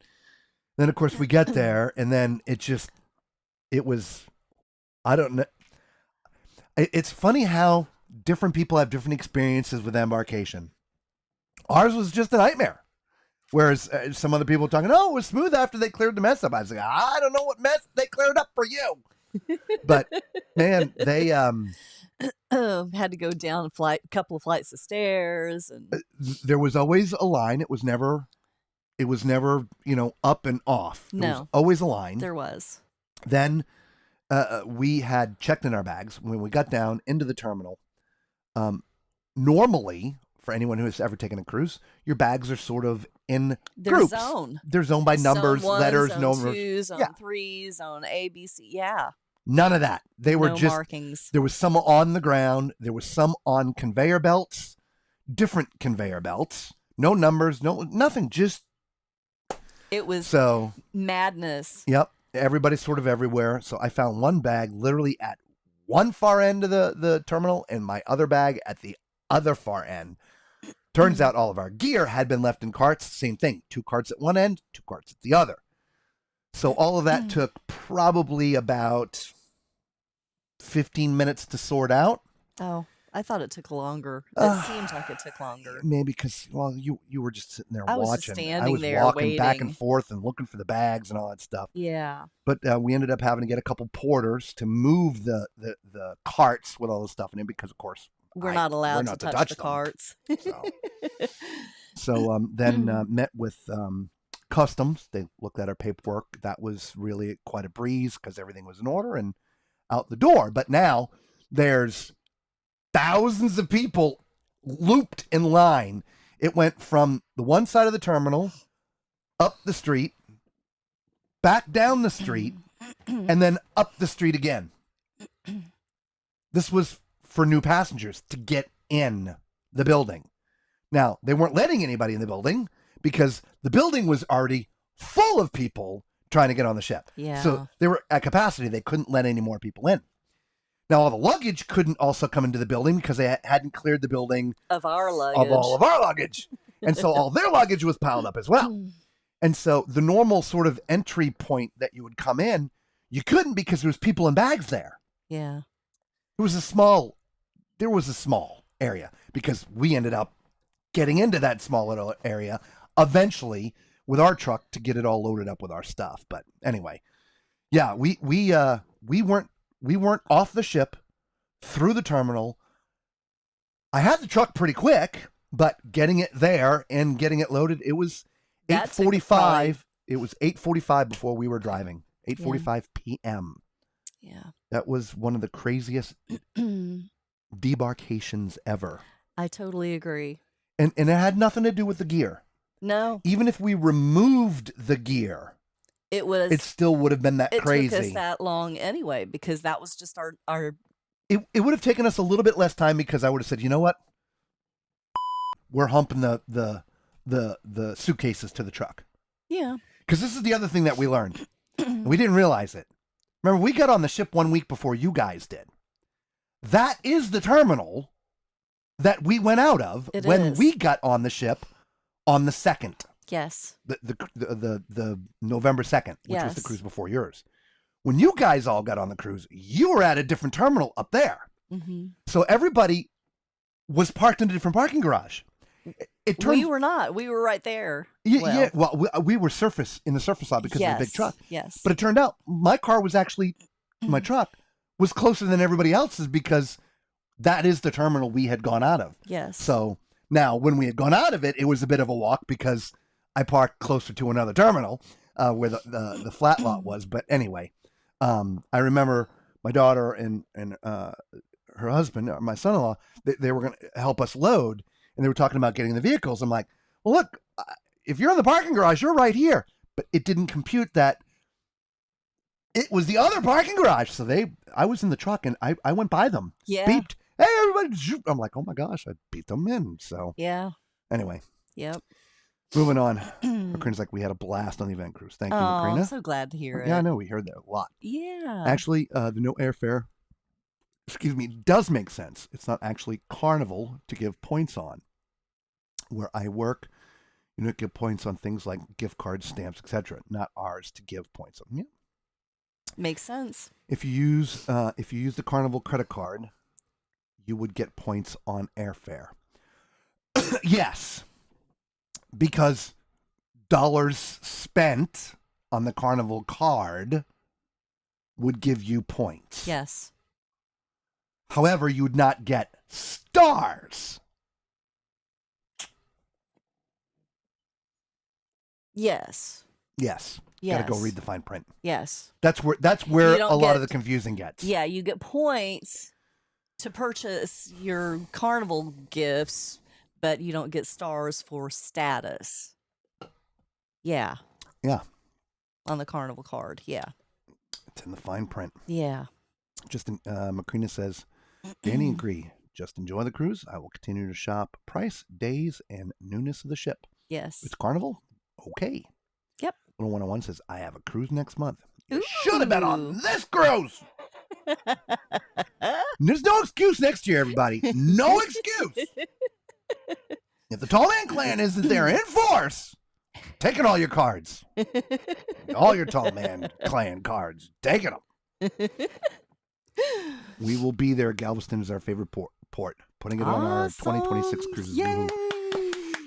Then of course we get there, and then it was, I don't know. It's funny how different people have different experiences with embarkation. Ours was just a nightmare. Whereas some other people were talking, oh, it was smooth after they cleared the mess up. I was like, I don't know what mess they cleared up for you. But man, they had to go down a couple of flights of stairs, and there was always a line. It was never, up and off. It was always a line. There was. Then we had checked in our bags when we got down into the terminal. Normally, for anyone who has ever taken a cruise, your bags are sort of in groups. They're zoned by numbers, zone 1, letters, zone numbers. 2, zone 3, zone A, B, C. Yeah. None of that. They were just markings. There was some on the ground. There was some on conveyor belts, different conveyor belts. No numbers, nothing. Just it was madness. Yep. Everybody's sort of everywhere. So I found one bag literally at one far end of the terminal and my other bag at the other far end. Turns out all of our gear had been left in carts. Same thing. 2 carts at one end, 2 carts at the other. So all of that took probably about 15 minutes to sort out. Oh, I thought it took longer. It seemed like it took longer. Maybe because, well, you were just sitting there watching. I was standing there walking waiting back and forth and looking for the bags and all that stuff. Yeah. But we ended up having to get a couple porters to move the carts with all the stuff in it because, of course, we're not allowed to touch the carts. So then met with customs. They looked at our paperwork. That was really quite a breeze because everything was in order and out the door. But now there's thousands of people looped in line. It went from the one side of the terminal up the street, back down the street, and then up the street again. This was for new passengers to get in the building. Now, they weren't letting anybody in the building because the building was already full of people trying to get on the ship. Yeah. So they were at capacity. They couldn't let any more people in. Now, all the luggage couldn't also come into the building because they hadn't cleared the building of our luggage. Of all of our luggage. And so all their luggage was piled up as well. And so the normal sort of entry point that you would come in, you couldn't because there was people in bags there. Yeah. There was a small area because we ended up getting into that small little area eventually with our truck to get it all loaded up with our stuff. But anyway, yeah, we weren't off the ship through the terminal. I had the truck pretty quick, but getting it there and getting it loaded, it was 8:45. It was 8:45 before we were driving. 8:45 p.m. Yeah. That was one of the craziest debarkations ever. I totally agree. And it had nothing to do with the gear. No. Even if we removed the gear, it still would have been that crazy. It took us that long anyway because that was just our. It would have taken us a little bit less time because I would have said, you know what, we're humping the suitcases to the truck. Yeah. Because this is the other thing that we learned. We didn't realize it. Remember, we got on the ship 1 week before you guys did. That is the terminal that we went out of we got on the ship on the 2nd. Yes. The November 2nd, which was the cruise before yours. When you guys all got on the cruise, you were at a different terminal up there. Mm-hmm. So everybody was parked in a different parking garage. We were not. We were right there. Yeah. Well, we were in the surface lot because of the big truck. Yes. But it turned out my car was actually, my truck was closer than everybody else's because that is the terminal we had gone out of. Yes. So now when we had gone out of it, it was a bit of a walk because I parked closer to another terminal where the flat lot was. But anyway, I remember my daughter and her husband, my son-in-law, they were going to help us load, and they were talking about getting the vehicles. I'm like, well, look, if you're in the parking garage, you're right here. But it didn't compute that it was the other parking garage. So I was in the truck, and I went by them. Yeah. Beeped. Hey, everybody. I'm like, oh my gosh, I beat them in. So yeah. Anyway. Yep. Moving on. Macrina's like, we had a blast on the event cruise. Thank you, Macrina. I'm so glad to hear it. Yeah, I know. We heard that a lot. Yeah. Actually, the no airfare, does make sense. It's not actually Carnival to give points on. Where I work, you don't give points on things like gift cards, stamps, etc. Not ours to give points on. Yeah. Makes sense. If you use the Carnival credit card, you would get points on airfare. Yes. Because dollars spent on the Carnival card would give you points. Yes. However, you would not get stars. Yes. Yes. Yes. Gotta go read the fine print. Yes. That's where a lot of the confusing gets. Yeah, you get points to purchase your Carnival gifts, but you don't get stars for status. Yeah. Yeah. On the Carnival card. Yeah. It's in the fine print. Yeah. Macrina says, Danny agree. Just enjoy the cruise. I will continue to shop price, days, and newness of the ship. Yes. It's Carnival? Okay. Yep. Little 101 says, I have a cruise next month. You should have been on this cruise. There's no excuse next year, everybody. No excuse. If the Tall Man Clan isn't there in force, taking all your cards. All your Tall Man Clan cards. Taking them. We will be there. Galveston is our favorite port. Putting it on our 2026 cruises. Yay.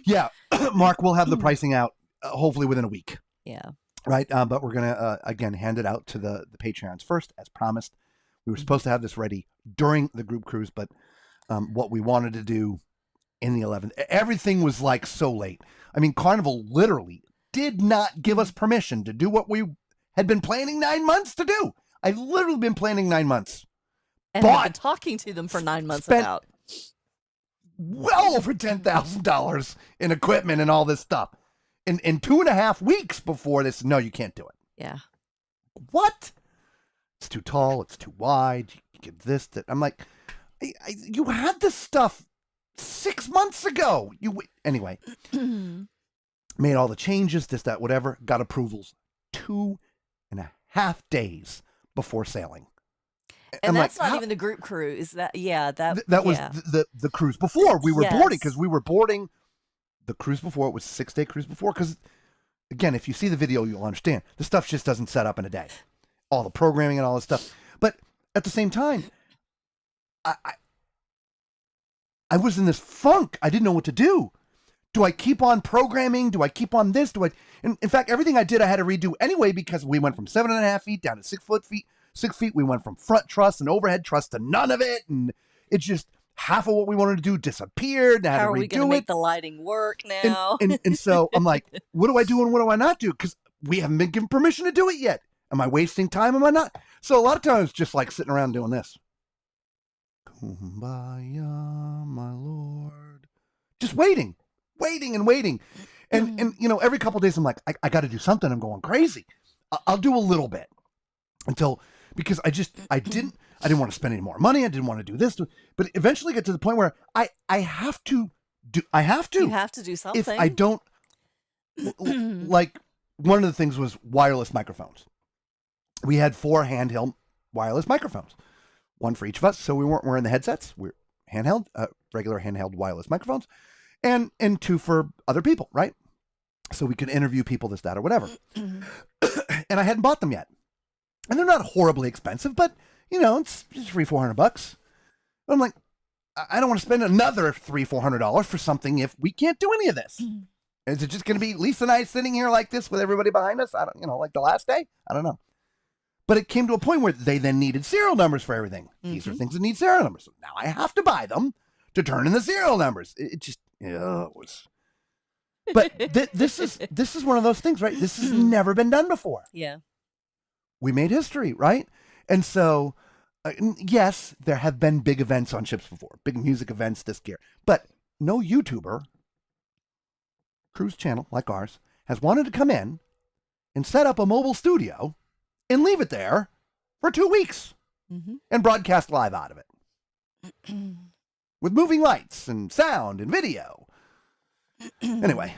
Yeah. Mark, we'll have the pricing out hopefully within a week. Yeah. Right. But we're going to, again, hand it out to the Patreons first, as promised. We were supposed to have this ready during the group cruise, but what we wanted to do in the 11th, everything was like so late. I mean, Carnival literally did not give us permission to do what we had been planning 9 months to do. I've literally been planning 9 months. And I've been talking to them for 9 months about well over $10,000 in equipment and all this stuff. In 2.5 weeks before this, no, you can't do it. Yeah. What? It's too tall. It's too wide. You get this, that. I'm like, you had this stuff 6 months ago. Anyway, made all the changes, this, that, whatever. Got approvals 2.5 days before sailing. And that's like, not even the group cruise. That was the cruise before we were boarding, because we were boarding the cruise before. It was 6-day cruise before. Because again, if you see the video, you'll understand the stuff just doesn't set up in a day. All the programming and all this stuff. But at the same time, I was in this funk. I didn't know what to do. Do I keep on programming? Do I keep on this? In fact, everything I did, I had to redo anyway, because we went from 7.5 feet down to 6 feet. 6 feet. We went from front truss and overhead truss to none of it. And it just, half of what we wanted to do disappeared. How are we going to make the lighting work now? And so I'm like, what do I do and what do I not do? Because we haven't been given permission to do it yet. Am I wasting time? Am I not? So a lot of times just like sitting around doing this. Kumbaya, my Lord. Just waiting. And you know, every couple of days I'm like, I got to do something. I'm going crazy. I'll do a little bit because I didn't want to spend any more money. I didn't want to do this, but eventually get to the point where I have to. You have to do something. If I don't, like, one of the things was wireless microphones. We had 4 handheld wireless microphones, one for each of us. So we weren't wearing the headsets. We're handheld, regular handheld wireless microphones, and 2 for other people, right? So we could interview people, this, that, or whatever. And I hadn't bought them yet. And they're not horribly expensive, but, you know, it's $300-400. I'm like, I don't want to spend another $300-400 for something if we can't do any of this. Is it just going to be Lisa and I sitting here like this with everybody behind us? I don't, like the last day? I don't know. But it came to a point where they then needed serial numbers for everything. These are things that need serial numbers. So now I have to buy them to turn in the serial numbers. It just, it was. But this is one of those things, right? This has never been done before. Yeah. We made history, right? And so Yes, there have been big events on ships before, big music events this year, but no YouTuber, cruise channel like ours, has wanted to come in and set up a mobile studio and leave it there for 2 weeks and broadcast live out of it with moving lights and sound and video. Anyway,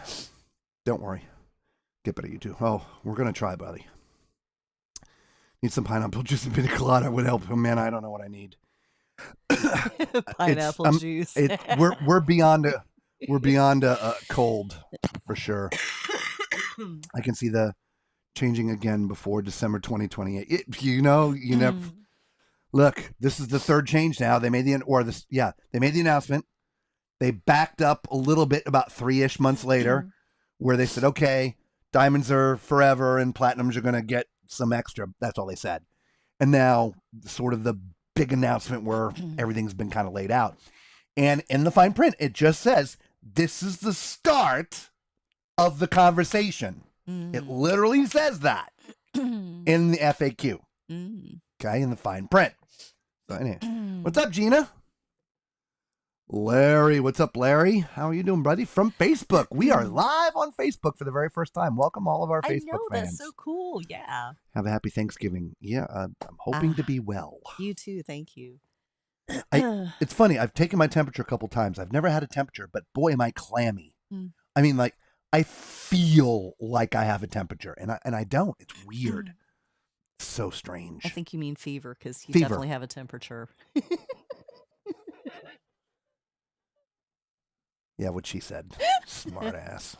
don't worry. Get better, you two. Oh, we're going to try, buddy. Need some pineapple juice and pina colada would help. Oh, man, I don't know what I need. Pineapple juice. We're beyond a cold for sure. I can see the changing again before December 2028. You never look. This is the third change now. They made the announcement. They backed up a little bit about 3-ish months later, where they said, okay, diamonds are forever and platinums are going to get some extra. That's all they said. And now sort of the big announcement where everything's been kind of laid out. And in the fine print, it just says, this is the start of the conversation. It literally says that in the FAQ. Okay, in the fine print. So anyway, what's up, Gina? Larry, what's up, Larry? How are you doing, buddy? From Facebook. We are live on Facebook for the very first time. Welcome all of our Facebook fans. That's so cool. Yeah. Have a happy Thanksgiving. Yeah, I'm hoping to be well. You too. Thank you. It's funny. I've taken my temperature a couple times. I've never had a temperature, but boy, am I clammy. I mean, like, I feel like I have a temperature, and I don't. It's weird. It's so strange. I think you mean fever, because you definitely have a temperature. Yeah, what she said. Smart ass.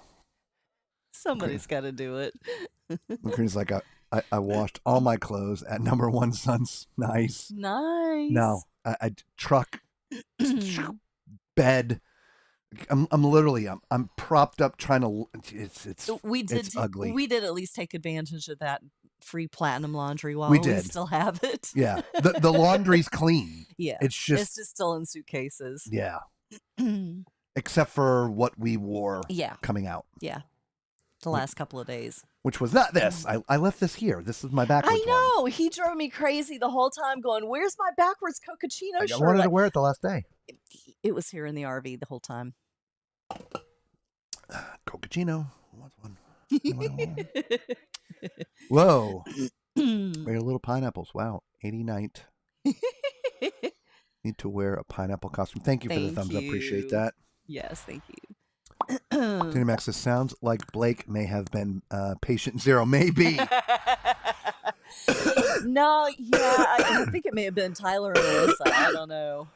Somebody's got to do it. McCready's like, I washed all my clothes at number one Suns. Nice. No, I truck, bed. I'm literally propped up trying to. It's ugly. We did at least take advantage of that free platinum laundry while we still have it. Yeah, the laundry's clean. Yeah, it's just still in suitcases. Yeah. Except for what we wore coming out. Yeah. The last couple of days. Which was not this. I left this here. This is my backwards I know. One. He drove me crazy the whole time going, where's my backwards Cocacino shirt? I wanted to wear it the last day. It was here in the RV the whole time. Cocacino. What's one? Whoa. Wear little pineapples. Wow. 89th. Need to wear a pineapple costume. Thank you for the thumbs up. Appreciate that. Yes, thank you. Tina Max says, sounds like Blake may have been patient zero. Maybe. No, I think it may have been Tyler and Alyssa. I don't know.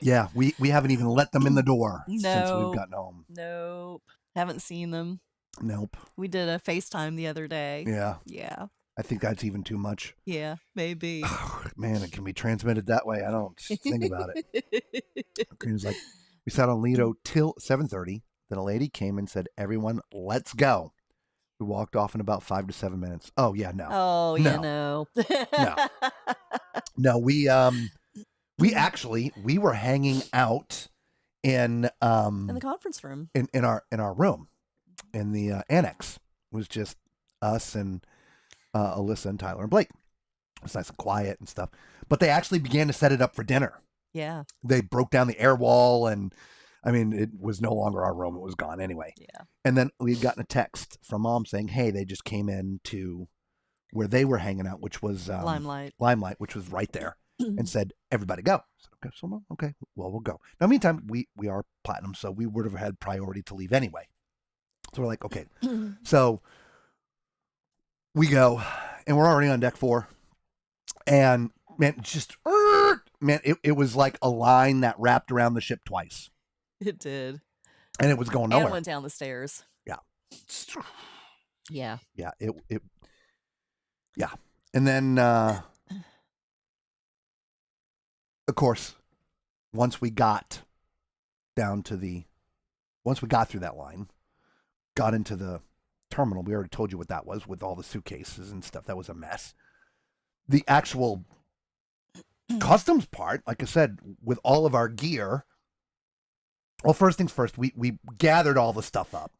Yeah, we haven't even let them in the door since we've gotten home. Nope. Haven't seen them. Nope. We did a FaceTime the other day. Yeah. Yeah. I think that's even too much. Yeah, maybe. Man, it can be transmitted that way. I don't think about it. Green's like, we sat on Lido till 7:30. Then a lady came and said, everyone, let's go. We walked off in about 5 to 7 minutes. Oh, yeah, no. Oh, no. You know. No, we were hanging out in the conference room. In our room. In the annex. It was just us and Alyssa and Tyler and Blake. It was nice and quiet and stuff. But they actually began to set it up for dinner. Yeah. They broke down the air wall, and I mean, it was no longer our room. It was gone anyway. Yeah. And then we'd gotten a text from Mom saying, hey, they just came in to where they were hanging out, which was Limelight, which was right there, and said, everybody go. I said, okay, so okay, well, we'll go. Now, meantime, we are platinum, so we would have had priority to leave anyway. So we're like, okay. So we go, and we're already on deck 4. And man, it was like a line that wrapped around the ship twice. It did. And it was going nowhere. And it went down the stairs. Yeah. Yeah. Yeah. Yeah. And then, of course, once we got through that line, got into the terminal, we already told you what that was with all the suitcases and stuff. That was a mess. The actual customs part, like I said, with all of our gear. Well, first things first, we gathered all the stuff up,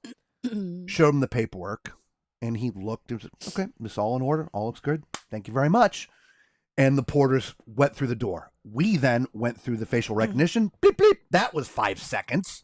showed him the paperwork, and he looked and said, okay, this is all in order. All looks good. Thank you very much. and the porters went through the door. We then went through the facial recognition. Beep, beep. That was 5 seconds.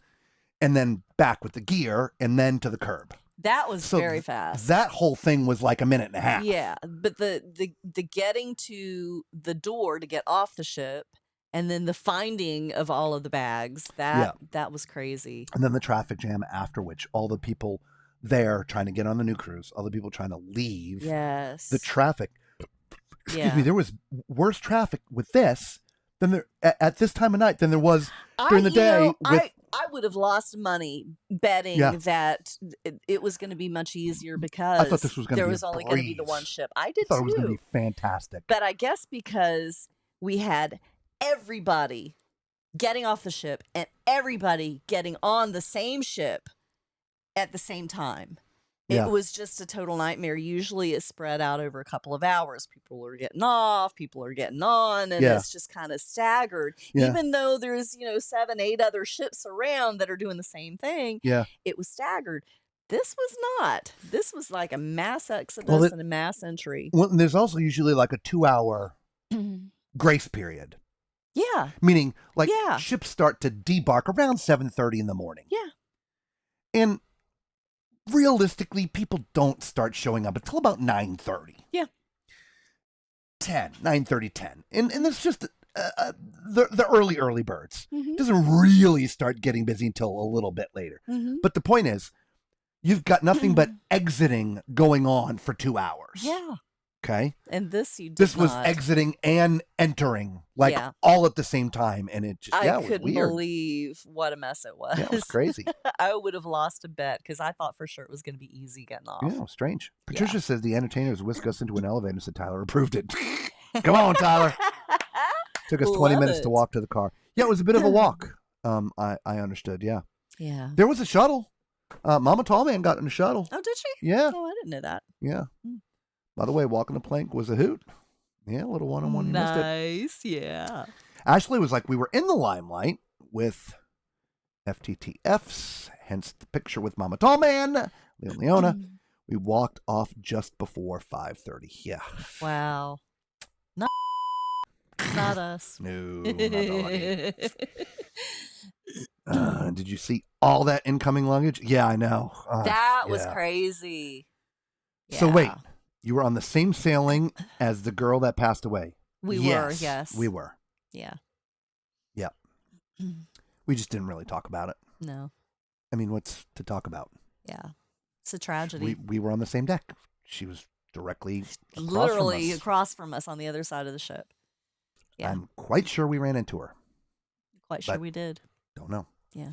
And then back with the gear and then to the curb. That was very fast. That whole thing was like a minute and a half. Yeah, but the getting to the door to get off the ship and then the finding of all of the bags, that was crazy. And then the traffic jam after which all the people there trying to get on the new cruise, all the people trying to leave. Yes. The traffic. Excuse me, there was worse traffic with this than there at this time of night than there was during the day. I would have lost money betting that it was going to be much easier because I thought this was going to be there was only going to be the one ship. I did I thought too. It was going to be fantastic. But I guess because we had everybody getting off the ship and everybody getting on the same ship at the same time. It was just a total nightmare. Usually it's spread out over a couple of hours. People are getting off, people are getting on, and it's just kind of staggered. Even though there's, 7, 8 other ships around that are doing the same thing, it was staggered. This was not. This was like a mass exodus and a mass entry. Well, there's also usually like a 2-hour grace period. Yeah. Meaning, like, ships start to debark around 7:30 in the morning. Yeah. And realistically, people don't start showing up until about 9:30. Yeah. 9:30, 10. And it's just the early birds. It doesn't really start getting busy until a little bit later. But the point is, you've got nothing but exiting going on for 2 hours. Yeah. Okay. And this was exiting and entering like all at the same time, and it just I couldn't believe what a mess it was. Yeah, it was crazy. I would have lost a bet because I thought for sure it was going to be easy getting off. Yeah, strange. Patricia says the entertainers whisked us into an elevator and said Tyler approved it. Come on, Tyler. Took us 20 minutes to walk to the car. Yeah, it was a bit of a walk. I understood. Yeah. Yeah. There was a shuttle. Mama Tallman got in a shuttle. Oh, did she? Yeah. Oh, I didn't know that. Yeah. By the way, walking the plank was a hoot. Yeah, a little one-on-one. You missed it. Nice, yeah. Ashley was like, we were in the limelight with FTTFs, hence the picture with Mama Tallman, Leona. We walked off just before 5:30. Yeah. Wow. Not us. No, not all. Did you see all that incoming luggage? Yeah, I know. That was crazy. So wait. You were on the same sailing as the girl that passed away. We were, yes. We were. Yeah. Yeah. We just didn't really talk about it. No. I mean, what's to talk about? Yeah. It's a tragedy. We were on the same deck. She was directly literally across from us on the other side of the ship. Yeah. I'm quite sure we ran into her. Quite sure we did. Don't know. Yeah.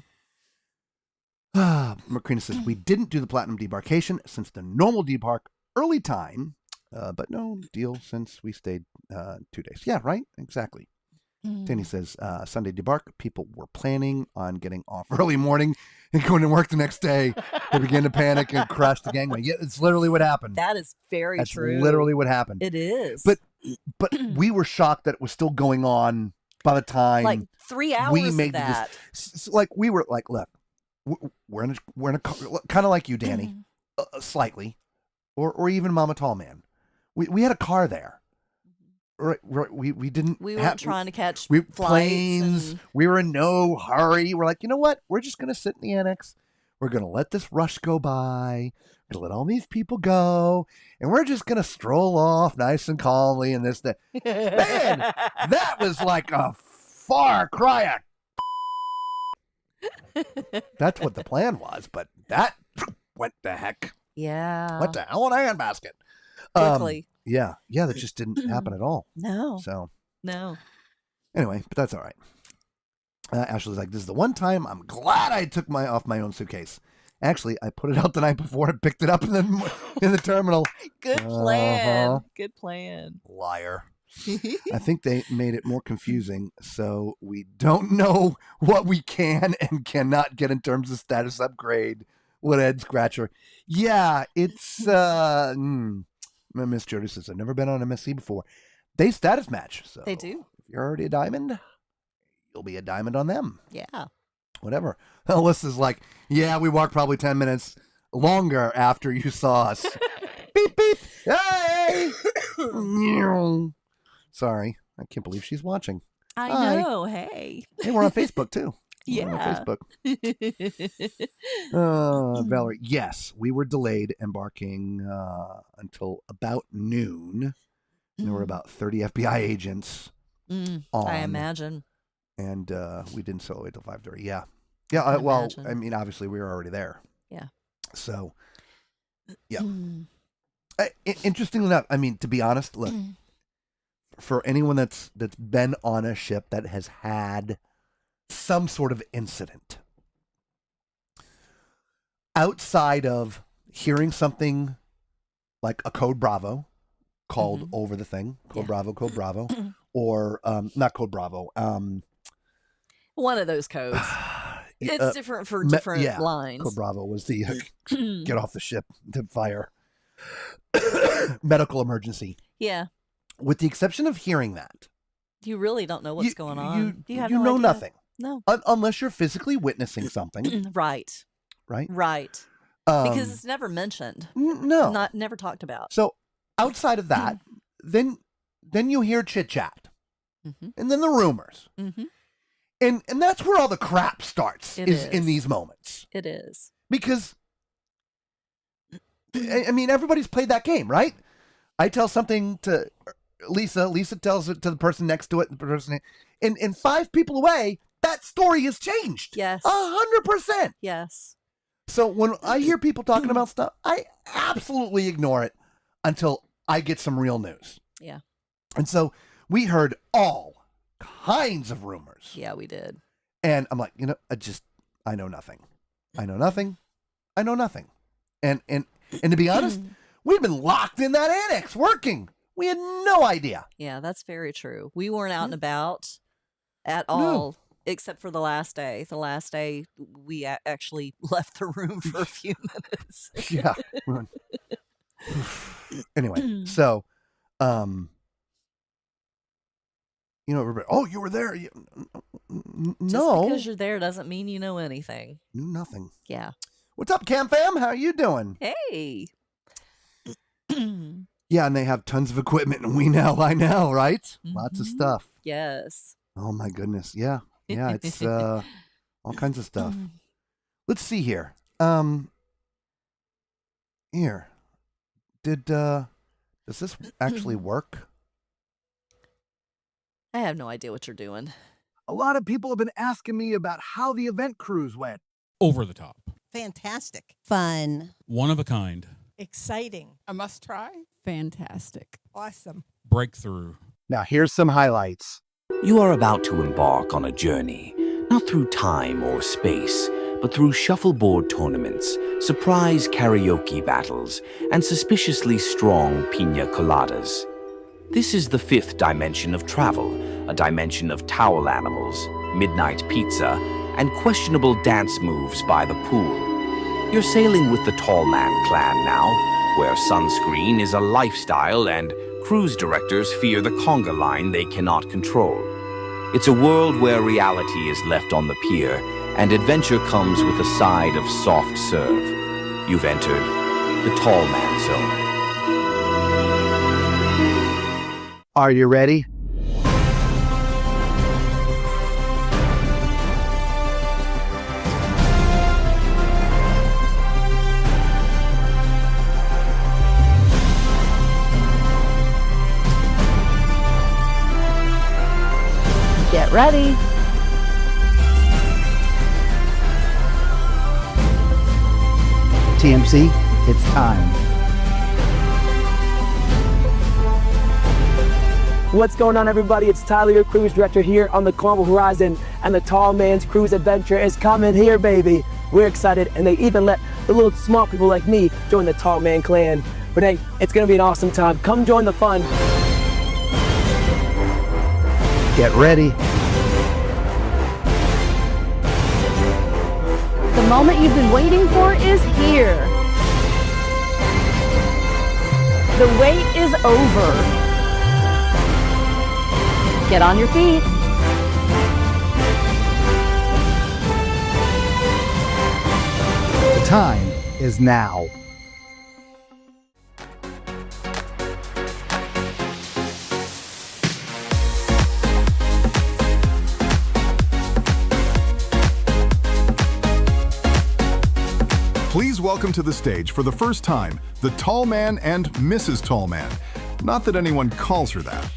Macrina says, we didn't do the platinum debarkation since the normal debark early time, but no deal since we stayed 2 days. Yeah, right? Exactly. Danny says, Sunday debark, people were planning on getting off early morning and going to work the next day. They began to panic and crash the gangway. Yeah, it's literally what happened. That is very true. That's literally what happened. It is. But we were shocked that it was still going on by the time like 3 hours we made of that. Like we were like, look, we're in a kind of like you, Danny, slightly. Or even Mama Tallman. We had a car there. Right. We didn't. We weren't trying to catch planes. And... We were in no hurry. We're like, you know what? We're just going to sit in the annex. We're going to let this rush go by. We're going to let all these people go. And we're just going to stroll off nice and calmly and this, that. Man, that was like a far cry. That's what the plan was. But that went the heck. Yeah. What the hell in a handbasket? Quickly. Yeah, that just didn't happen at all. No. So. No. Anyway, but that's all right. Ashley's like, this is the one time I'm glad I took off my own suitcase. Actually, I put it out the night before and picked it up in the terminal. Good plan. Good plan. Liar. I think they made it more confusing, so we don't know what we can and cannot get in terms of status upgrade. What Ed Scratcher. Yeah, it's Miss Jody says I've never been on MSC before. They status match, so they do. If you're already a diamond, you'll be a diamond on them. Yeah. Whatever. Alyssa's like, yeah, we walked probably 10 minutes longer after you saw us. Beep beep. Hey. Sorry. I can't believe she's watching. I Hi. know. Hey. Hey, we're on Facebook too. We're on Yeah. Facebook. Valerie, yes, we were delayed embarking until about noon. There were about 30 FBI agents on. I imagine. And we didn't still wait till 5:30. Yeah. can Well, imagine. I mean, obviously we were already there. Yeah. So, yeah. Interestingly enough, I mean, to be honest, look, for anyone that's been on a ship that has had some sort of incident, outside of hearing something like a code Bravo called over the thing, code Bravo, or not code Bravo, one of those codes. It's different for different lines. Code Bravo was the get off the ship to fire medical emergency. Yeah. With the exception of hearing that, you really don't know what's going on. You have know idea. nothing. No. Unless you're physically witnessing something. Right. Right? Right. Because it's never mentioned. No. Never talked about. So outside of that, then you hear chit chat. And then the rumors. And that's where all the crap starts is in these moments. It is. Because I mean, everybody's played that game, right? I tell something to Lisa tells it to the person next to it, and 5 people away, that story has changed. Yes. 100%. Yes. So when I hear people talking about stuff, I absolutely ignore it until I get some real news. Yeah. And so we heard all kinds of rumors. Yeah, we did. And I'm like, I know nothing. I know nothing. And to be honest, we've been locked in that annex working. We had no idea. Yeah, that's very true. We weren't out and about at all, except for the last day. The last day, we actually left the room for a few minutes. Yeah. Anyway, so, everybody, oh, you were there. No. Just because you're there doesn't mean you know anything. Knew nothing. Yeah. What's up, Cam Fam? How are you doing? Hey. Yeah, and they have tons of equipment, and I know, right? Lots of stuff. Yes. Oh, my goodness. Yeah. Yeah, it's all kinds of stuff. Let's see here. Here. Does this actually work? I have no idea what you're doing. A lot of people have been asking me about how the event cruise went. Over the top. Fantastic. Fun. One of a kind. Exciting. A must try. Fantastic. Awesome. Breakthrough. Now, here's some highlights. You are about to embark on a journey, not through time or space, but through shuffleboard tournaments, surprise karaoke battles, and suspiciously strong pina coladas. This is the 5th dimension of travel, a dimension of towel animals, midnight pizza, and questionable dance moves by the pool. You're sailing with the Tall Man clan now, where sunscreen is a lifestyle and cruise directors fear the conga line they cannot control. It's a world where reality is left on the pier, and adventure comes with a side of soft serve. You've entered the Tall Man Zone. Are you ready? Get ready. TMC, it's time. What's going on, everybody? It's Tyler, your cruise director here on the Carnival Horizon, and the Tall Man's Cruise Adventure is coming here, baby. We're excited, and they even let the little small people like me join the Tall Man clan. But hey, it's gonna be an awesome time. Come join the fun. Get ready. The moment you've been waiting for is here. The wait is over. Get on your feet. The time is now. welcome to the stage for the first time the Tall Man and Mrs. Tall Man. Not that anyone calls her that.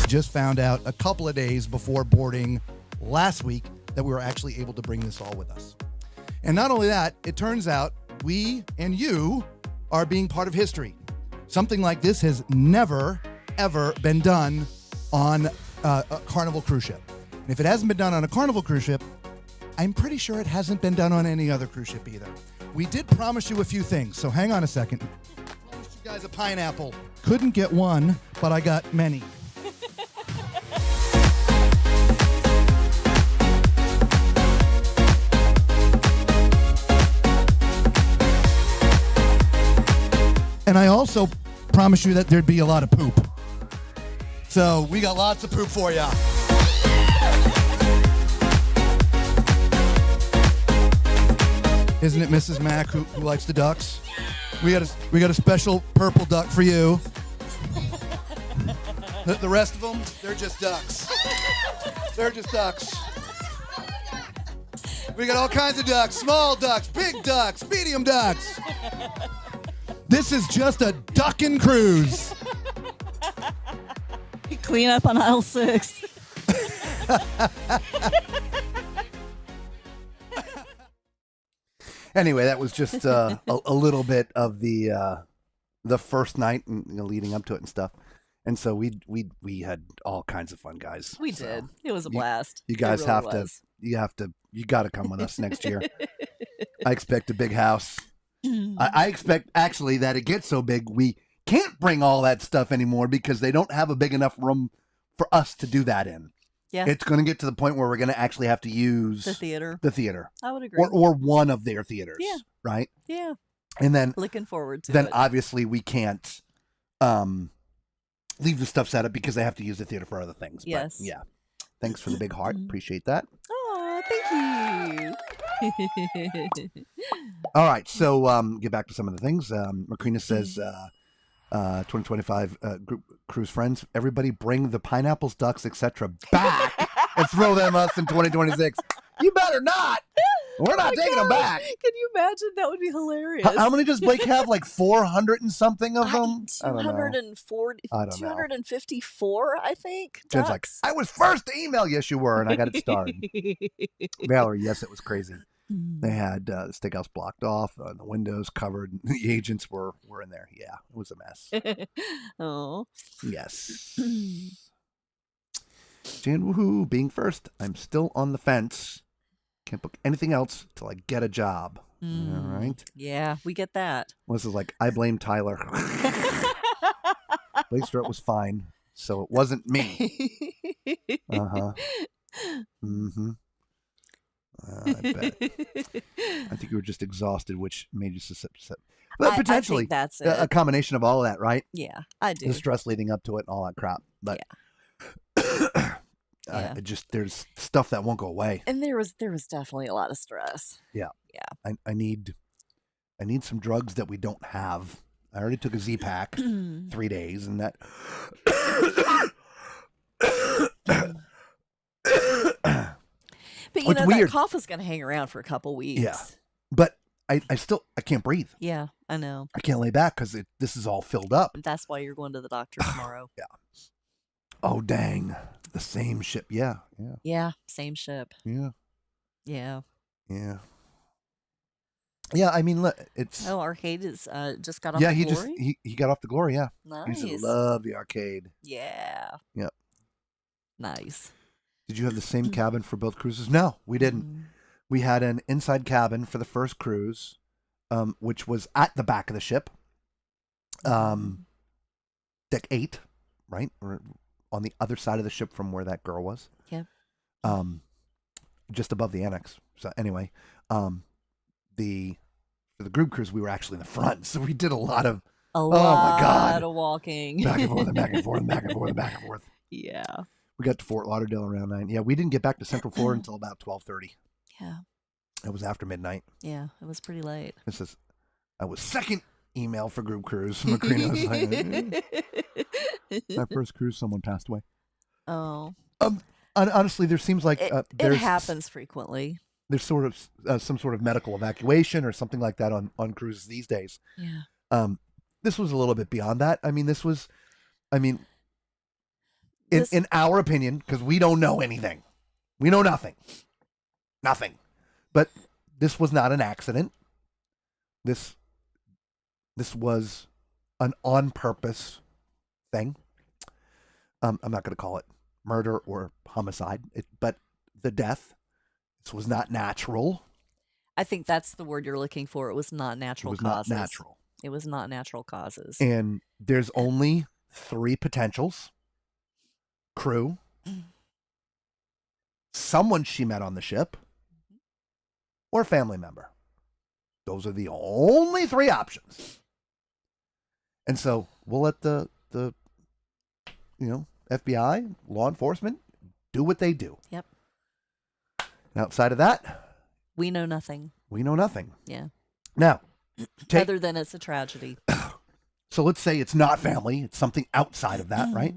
Just found out a couple of days before boarding last week that we were actually able to bring this all with us. And not only that, it turns out we and you are being part of history. Something like this has never, ever been done on a Carnival cruise ship. And if it hasn't been done on a Carnival cruise ship, I'm pretty sure it hasn't been done on any other cruise ship either. We did promise you a few things, so hang on a second. I promised you guys a pineapple. Couldn't get one, but I got many. And I also promised you that there'd be a lot of poop. So we got lots of poop for you. Isn't it Mrs. Mack who likes the ducks? We got a special purple duck for you. The rest of them, they're just ducks. They're just ducks. We got all kinds of ducks, small ducks, big ducks, medium ducks. This is just a duckin' cruise. Clean up on aisle 6. Anyway, that was just a little bit of the first night and leading up to it and stuff. And so we had all kinds of fun, guys. We So did. It was a blast. You guys It really have was. you got to come with us next year. I expect a big house. I expect actually that it gets so big we can't bring all that stuff anymore because they don't have a big enough room for us to do that in. Yeah. It's going to get to the point where we're going to actually have to use The theater. I would agree. or one of their theaters. Yeah. Right. Yeah. And then Looking forward to then it. obviously we can't leave the stuff set up because they have to use the theater for other things. Yes. But yeah. Thanks for the big heart. Appreciate that. Oh, thank you. All right, so get back to some of the things. Macrina says, 2025 group cruise friends, everybody bring the pineapples, ducks, etc. back and throw them us in 2026. You better not. We're not taking them back. Can you imagine? That would be hilarious. How many does Blake have? Like 400 and something of them? I don't know. 240, I don't know. 254, I think. Jen's like, I was first to email. Yes, you were, and I got it started. Valerie, yes, it was crazy. They had the steakhouse blocked off, the windows covered. The agents were in there. Yeah, it was a mess. Oh. Yes. Jan, woohoo, being first. I'm still on the fence. Can't book anything else till I get a job. All right. Yeah, we get that. This is like, I blame Tyler. Blake's throat was fine, so it wasn't me. Uh-huh. Mm-hmm. I bet. I think you were just exhausted, which made you susceptible. But potentially, I think that's it. a combination of all of that, right? Yeah, I do. The stress leading up to it and all that crap. But Yeah. There's stuff that won't go away. And there was definitely a lot of stress. Yeah. Yeah. I need some drugs that we don't have. I already took a Z-Pack 3 days, and that. But you know, that cough is going to hang around for a couple weeks. Yeah. But I can't breathe. Yeah, I know. I can't lay back because this is all filled up. That's why you're going to the doctor tomorrow. Yeah. Oh, dang. The same ship. Yeah. Yeah. Yeah, same ship. Yeah. Yeah. Yeah. Yeah, I mean, look, it's... Oh, Arcade is just got off the Glory? he got off the Glory, yeah. Nice. He used to love the Arcade. Yeah. Yep. Nice. Did you have the same cabin for both cruises? No, we didn't. We had an inside cabin for the first cruise, which was at the back of the ship. Deck 8, right? Or on the other side of the ship from where that girl was. Yeah. Just above the annex. So anyway, for the group cruise, we were actually in the front, so we did a lot of my God, of walking, back and forth and back and forth and back and forth and back and forth. Yeah. We got to Fort Lauderdale around 9. Yeah, we didn't get back to Central Florida until about 12:30. Yeah. It was after midnight. Yeah, it was pretty late. This is I was second email for group cruise. Macrina was like, my first cruise, someone passed away. Oh. Honestly, there seems like It there's happens frequently. there's sort of some sort of medical evacuation or something like that on cruises these days. Yeah. This was a little bit beyond that. In our opinion, because we don't know anything, we know nothing. But this was not an accident. This was an on-purpose thing. I'm not going to call it murder or homicide, but the death, this was not natural. I think that's the word you're looking for. It was not natural causes. Not natural. It was not natural causes. And there's only 3 potentials. Crew, someone she met on the ship, or family member. Those are the only 3 options. And so we'll let the FBI, law enforcement, do what they do. Yep. And outside of that, we know nothing. Yeah. Yeah. Now, other than it's a tragedy. So let's say it's not family, it's something outside of that, right?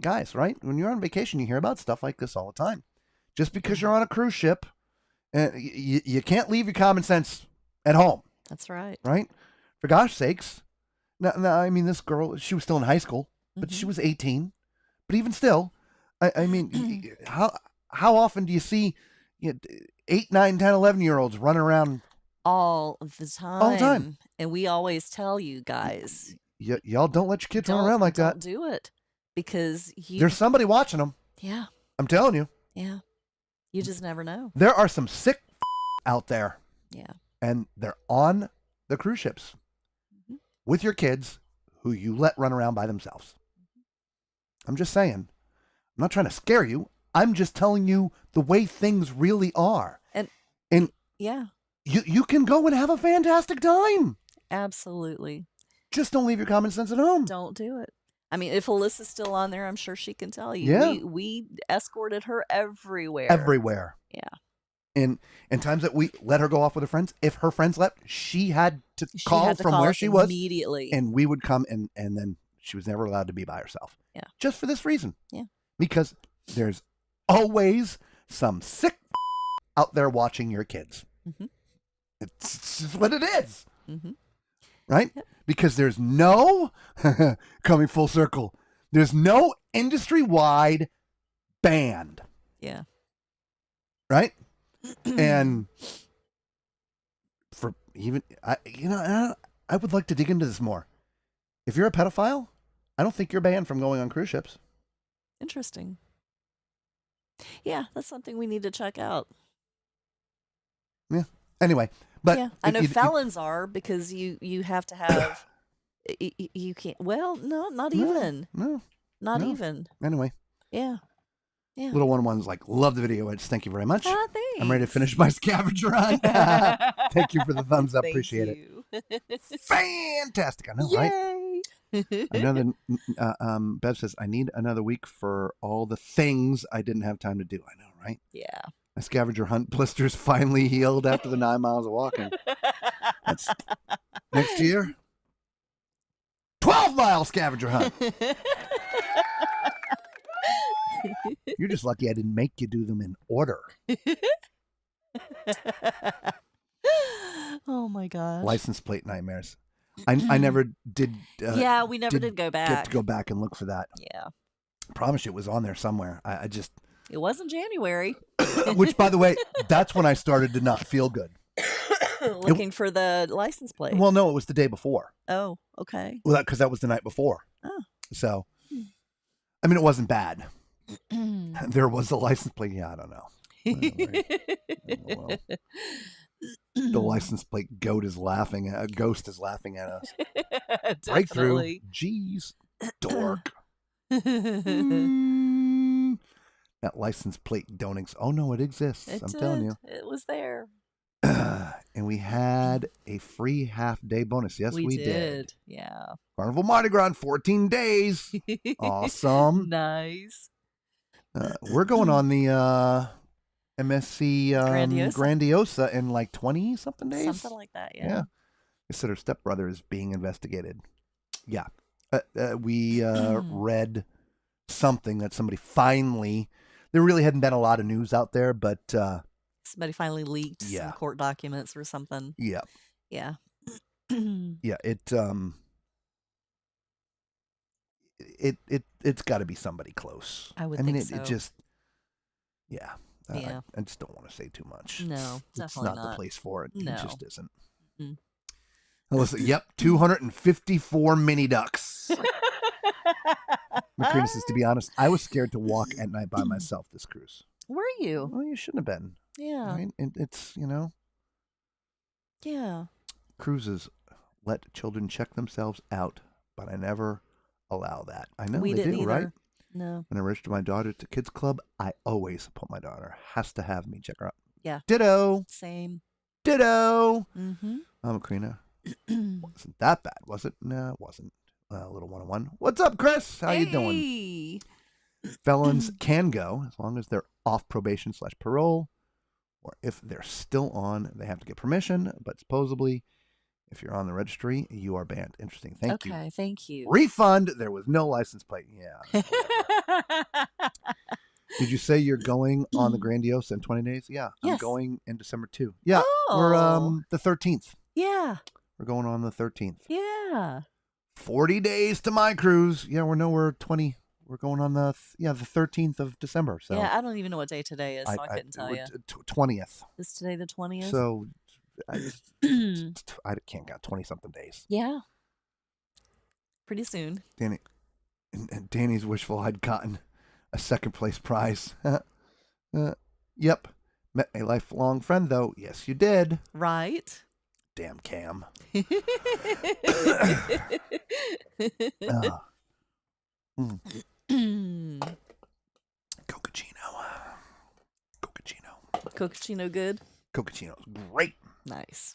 Guys, right? When you're on vacation, you hear about stuff like this all the time. Just because you're on a cruise ship, you can't leave your common sense at home. That's right. Right? For gosh sakes. Now, I mean, this girl, she was still in high school, but she was 18. But even still, I mean, how often do you see 8, 9, 10, 11-year-olds running around? All the time. All the time. And we always tell you guys. Y'all don't let your kids run around like that. Don't do it. Because there's somebody watching them. Yeah. I'm telling you. Yeah. You just never know. There are some sick out there. Yeah. And they're on the cruise ships with your kids who you let run around by themselves. I'm just saying. I'm not trying to scare you. I'm just telling you the way things really are. And yeah. You can go and have a fantastic time. Absolutely. Just don't leave your common sense at home. Don't do it. I mean, if Alyssa's still on there, I'm sure she can tell you. Yeah. We escorted her everywhere. Everywhere. Yeah. And times that we let her go off with her friends, if her friends left, she had to call from where she was immediately. And we would come and then she was never allowed to be by herself. Yeah. Just for this reason. Yeah. Because there's always some sick out there watching your kids. It's just what it is. Right? Yep. Because there's no, coming full circle, there's no industry-wide ban. Yeah. Right? And for even, I would like to dig into this more. If you're a pedophile, I don't think you're banned from going on cruise ships. Interesting. Yeah, that's something we need to check out. Yeah. Anyway, but yeah, I know felons are, because you have to have you can't. Well, no, not even. No, not even. Anyway. Yeah. Yeah. Little one's like, love the video. Edge. Thank you very much. Ah, thanks. I'm ready to finish my scavenger hunt. Thank you for the thumbs up. Appreciate it. Fantastic. I know, Yay. Right? Another Bev says, I need another week for all the things I didn't have time to do. I know, right? Yeah. My scavenger hunt blisters finally healed after the 9 miles of walking. That's next year. 12-mile scavenger hunt. You're just lucky I didn't make you do them in order. Oh my gosh. License plate nightmares. I never did. Yeah, we never did go back. Get to go back and look for that. Yeah. I promise you it was on there somewhere. I just. It wasn't January. Which, by the way, that's when I started to not feel good. Looking for the license plate. Well, no, it was the day before. Oh, okay. Well, because that was the night before. Oh. So, I mean, it wasn't bad. There was a license plate. Yeah, I don't know. Well, the license plate ghost is laughing at us. Breakthrough. Jeez, dork. That license plate don't exist. Oh no, it exists. I'm telling you. It was there. And we had a free half-day bonus. Yes, we did. Yeah. Carnival Mardi Gras in 14 days. Awesome. Nice. We're going on the MSC Grandiosa. Grandiosa in like 20 something days. Something like that, yeah. They said her stepbrother is being investigated. Yeah. We read something that somebody finally, there really hadn't been a lot of news out there, but Somebody finally leaked some court documents or something. Yeah. Yeah. Yeah, it's got to be somebody close. I would mean, think so. it just, yeah. Yeah. I just don't want to say too much. No, it's definitely not the place for it. No. It just isn't. Mm. Listen, yep, 254 mini ducks. Macrina says, to be honest, I was scared to walk at night by myself this cruise. Were you? Well, you shouldn't have been. Yeah. Right? It's, Yeah. Cruises let children check themselves out, but I never allow that. I know We they didn't do, right? either. No. When I register my daughter to kids club, I always put my daughter has to have me check her out. Yeah. Ditto. Same. Ditto. Mm-hmm. Macrina, wasn't that bad, was it? No, it wasn't. A little 101. What's up, Chris? How you doing? Felons can go as long as they're off probation/parole, or if they're still on, they have to get permission. But supposedly, if you're on the registry, you are banned. Interesting. Thank you. Okay, thank you. Refund. There was no license plate. Yeah. Did you say you're going on the Grandiosa in 20 days? Yeah. I'm Yes. going in December too. Yeah. We're the 13th. Yeah. We're going on the 13th. Yeah. 40 days to my cruise. Yeah, we're 20. We're going on the 13th of December. So Yeah, I don't even know what day today is, so I couldn't tell you. 20th. Is today the 20th? So I can't count 20 something days. Yeah. Pretty soon. Danny and Danny's wishful I'd gotten a second place prize. Yep. Met a lifelong friend though. Yes, you did. Right. Damn Cam. Cocachino good? Cocachino's great. Nice.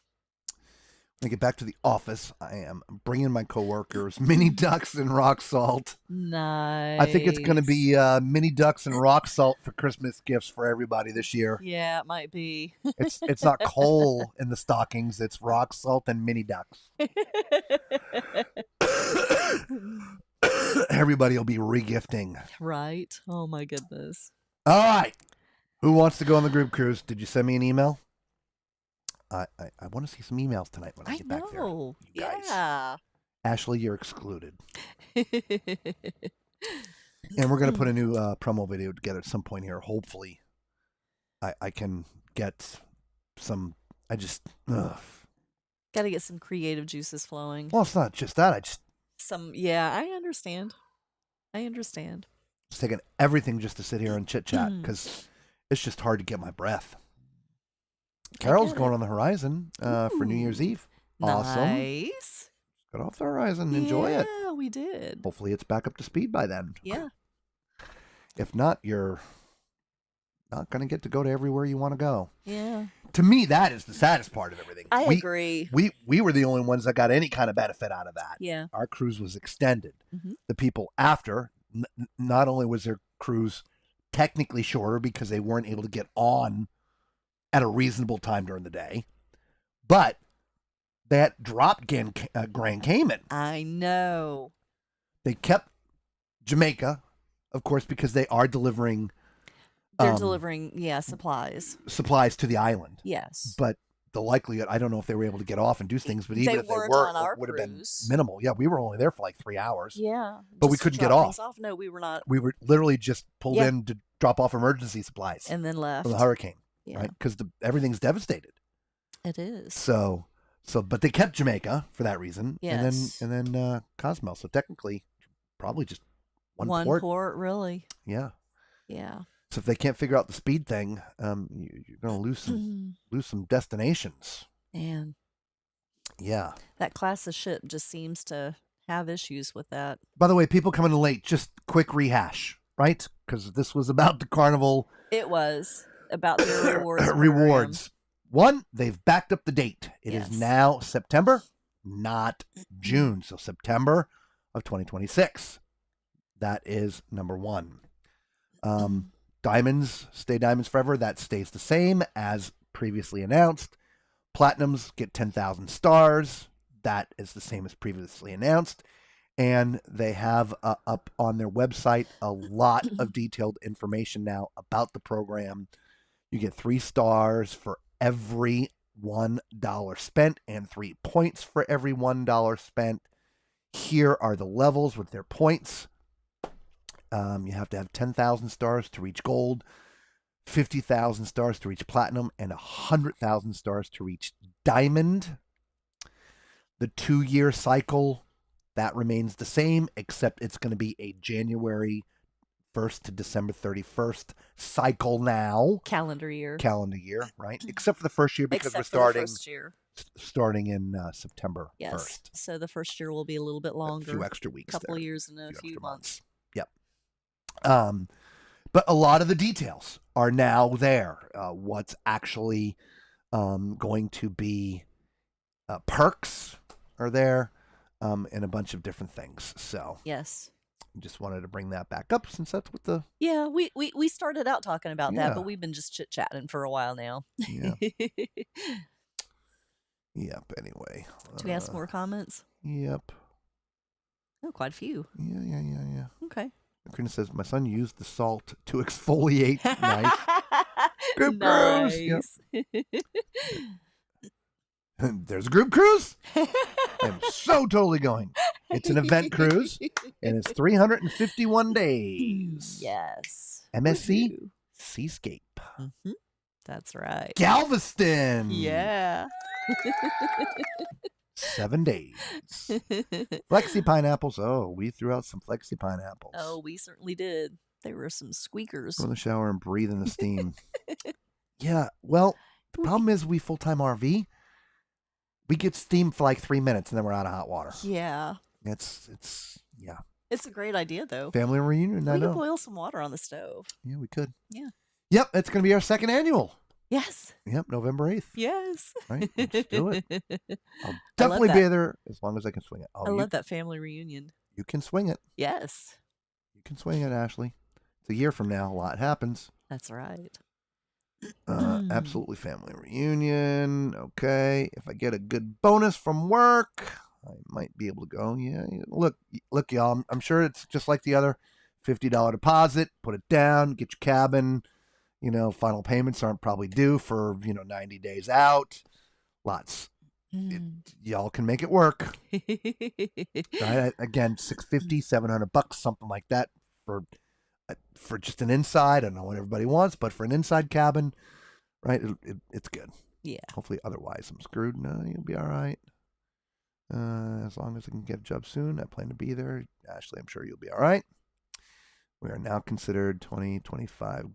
When I get back to the office, I am bringing my coworkers mini ducks and rock salt. Nice. I think it's going to be mini ducks and rock salt for Christmas gifts for everybody this year. Yeah, it might be. It's not coal in the stockings. It's rock salt and mini ducks. Everybody will be regifting. Right. Oh my goodness. All right. Who wants to go on the group cruise? Did you send me an email? I want to see some emails tonight when I get back there. You guys. Yeah. Ashley, you're excluded. And we're going to put a new promo video together at some point here. Hopefully, I can get some. Got to get some creative juices flowing. Well, it's not just that. Yeah, I understand. It's taking everything just to sit here and chit chat because it's just hard to get my breath. Carol's going on the horizon for New Year's Eve. Awesome. Nice. Got off the horizon. Enjoy it. Yeah, we did. Hopefully it's back up to speed by then. Yeah. If not, you're not going to get to go to everywhere you want to go. Yeah. To me, that is the saddest part of everything. I agree. We were the only ones that got any kind of benefit out of that. Yeah. Our cruise was extended. Mm-hmm. The people after, not only was their cruise technically shorter because they weren't able to get on at a reasonable time during the day, but that dropped Grand Cayman. I know. They kept Jamaica, of course, because they are delivering. They're delivering, supplies to the island. Yes. But the likelihood, I don't know if they were able to get off and do things, but even if they were, it would have been minimal. Yeah, we were only there for like 3 hours. Yeah. But we couldn't get off. No, we were not. We were literally just pulled in to drop off emergency supplies. And then left. From the hurricane. Yeah. Right? Because everything's devastated. It is. So, but they kept Jamaica for that reason. Yes. And then Cozumel. So technically, probably just one port, really. Yeah. Yeah. So if they can't figure out the speed thing, you're going to lose some destinations. Man. Yeah. That class of ship just seems to have issues with that. By the way, people coming in late, just quick rehash, right? Because this was about the Carnival. It was about the rewards. Rewards. One, they've backed up the date. It is Yes. now September, not June. So September of 2026. That is number one. Diamonds stay diamonds forever. That stays the same as previously announced. Platinums get 10,000 stars. That is the same as previously announced. And they have up on their website a lot of detailed information now about the program. You get 3 stars for every $1 spent and 3 points for every $1 spent. Here are the levels with their points. You have to have 10,000 stars to reach gold, 50,000 stars to reach platinum, and 100,000 stars to reach diamond. The 2-year cycle, that remains the same, except it's going to be a January 1st to December 31st cycle now. Calendar year, right? Except for the first year, because except we're for the first year. starting in September Yes. 1st. So the first year will be a little bit longer. A few extra weeks. Couple there. years and a few extra months. Yep. But a lot of the details are now there. What's actually going to be perks are there, and a bunch of different things. So yes, just wanted to bring that back up since that's what the we started out talking about Yeah. that, but we've been just chit chatting for a while now. Yeah. Yep. Anyway, Do we have some more comments? Yep. Oh, quite a few. Yeah. Okay. Karina says my son used the salt to exfoliate. Nice. Group cruise. Yep. There's a group cruise. I'm so totally going. It's an event cruise, and it's 351 days. Yes. MSC Woohoo. Seascape. Mm-hmm. That's right. Galveston. Yeah. 7 days. Flexi pineapples. Oh, we threw out some flexi pineapples. Oh, we certainly did. They were some squeakers. Go in the shower and breathe in the steam. Yeah. Well, the problem is we full-time RV. We get steam for like 3 minutes and then we're out of hot water. Yeah. It's It's a great idea, though. family reunion. I We know. could boil some water on the stove. Yeah, we could. Yeah. Yep, it's going to be our second annual. Yes. Yep, November 8th. Yes. Right, let's do it. I'll I love definitely that. be there as long as I can swing it. Oh, I love that family reunion. You can swing it. Yes. You can swing it, Ashley. It's a year from now. A lot happens. That's right. Absolutely family reunion. Okay. If I get a good bonus from work, I might be able to go. Yeah. Look, y'all. I'm sure it's just like the other $50 deposit. Put it down. Get your cabin. Final payments aren't probably due for 90 days out. Lots. Y'all can make it work. Right? Again, $650, $700, something like that for just an inside. I don't know what everybody wants, but for an inside cabin, right? It's good. Yeah. Hopefully, otherwise I'm screwed. No, you'll be all right. As long as I can get a job soon, I plan to be there. Ashley, I'm sure you'll be all right. We are now considered 2025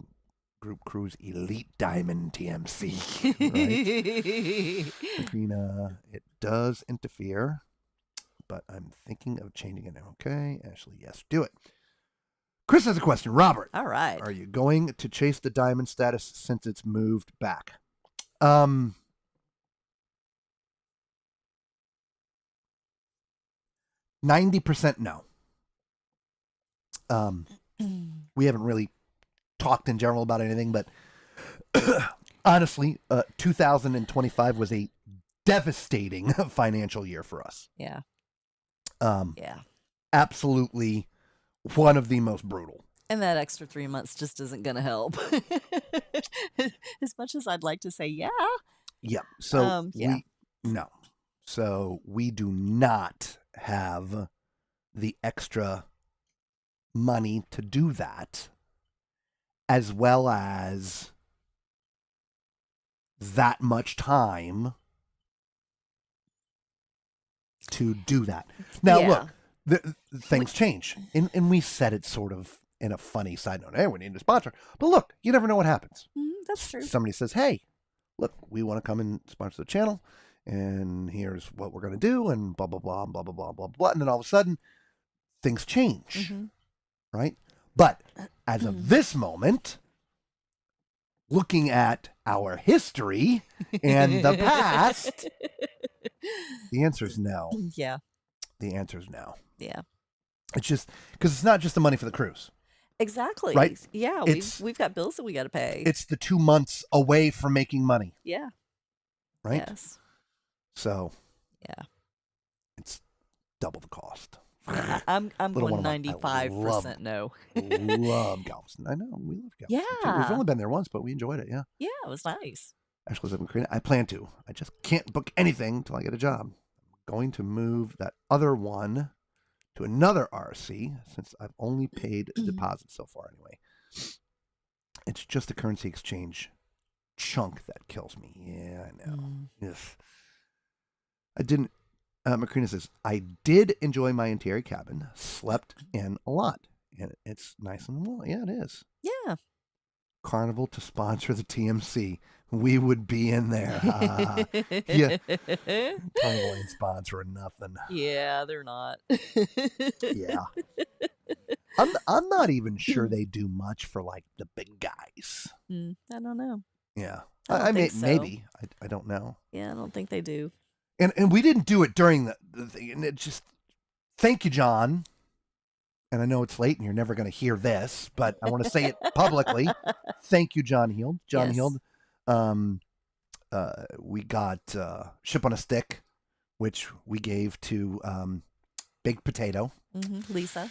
Group Cruise Elite Diamond TMC. Right? Karina, it does interfere, but I'm thinking of changing it. Okay, Ashley, yes, do it. Chris has a question. Robert. All right. Are you going to chase the diamond status since it's moved back? 90% no. We haven't really talked in general about anything, but honestly, 2025 was a devastating financial year for us. Yeah. Yeah. Absolutely one of the most brutal. And that extra 3 months just isn't going to help. As much as I'd like to say, yeah. Yeah. So yeah. So we do not have the extra money to do that, as well as that much time to do that. Now, Yeah. look, things change. And we said it sort of in a funny side note. Hey, we need a sponsor. But look, you never know what happens. That's true. Somebody says, hey, look, we want to come and sponsor the channel, and here's what we're going to do, and blah, blah, blah, blah, blah, blah, blah, blah. And then all of a sudden, things change, right? But as of this moment, looking at our history and the past, the answer is no. Yeah. The answer is no. Yeah. It's just because it's not just the money for the cruise. Exactly. Right? Yeah, It's we've got bills that we got to pay. it's the 2 months away from making money, Yeah. right? Yes. So Yeah. it's double the cost. Yeah, I'm Little going one of mine. I 95% no. love Galveston. I know we love Galveston. Too. We've Yeah. only been there once, but we enjoyed it. Yeah. Yeah, it was nice. Actually, live in Korea. I plan to. I just can't book anything until I get a job. I'm going to move that other one to another RC since I've only paid a deposit so far anyway. It's just the currency exchange chunk that kills me. Yeah, I know. Yes. I didn't. Macrina says, I did enjoy my interior cabin, slept in a lot, and it's nice and warm. Yeah, it is. Yeah. Carnival to sponsor the TMC. We would be in there. Yeah. Carnival ain't sponsoring nothing. Yeah, they're not. Yeah. I'm not even sure they do much for like the big guys. I don't know. Yeah. I don't think so. Maybe. I don't know. Yeah, I don't think they do. And we didn't do it during the thing. And it just, thank you, John. And I know it's late and you're never going to hear this, but I want to say it publicly. Thank you, John Heald. John Yes. Heald. We got Ship on a Stick, which we gave to Big Potato. Lisa.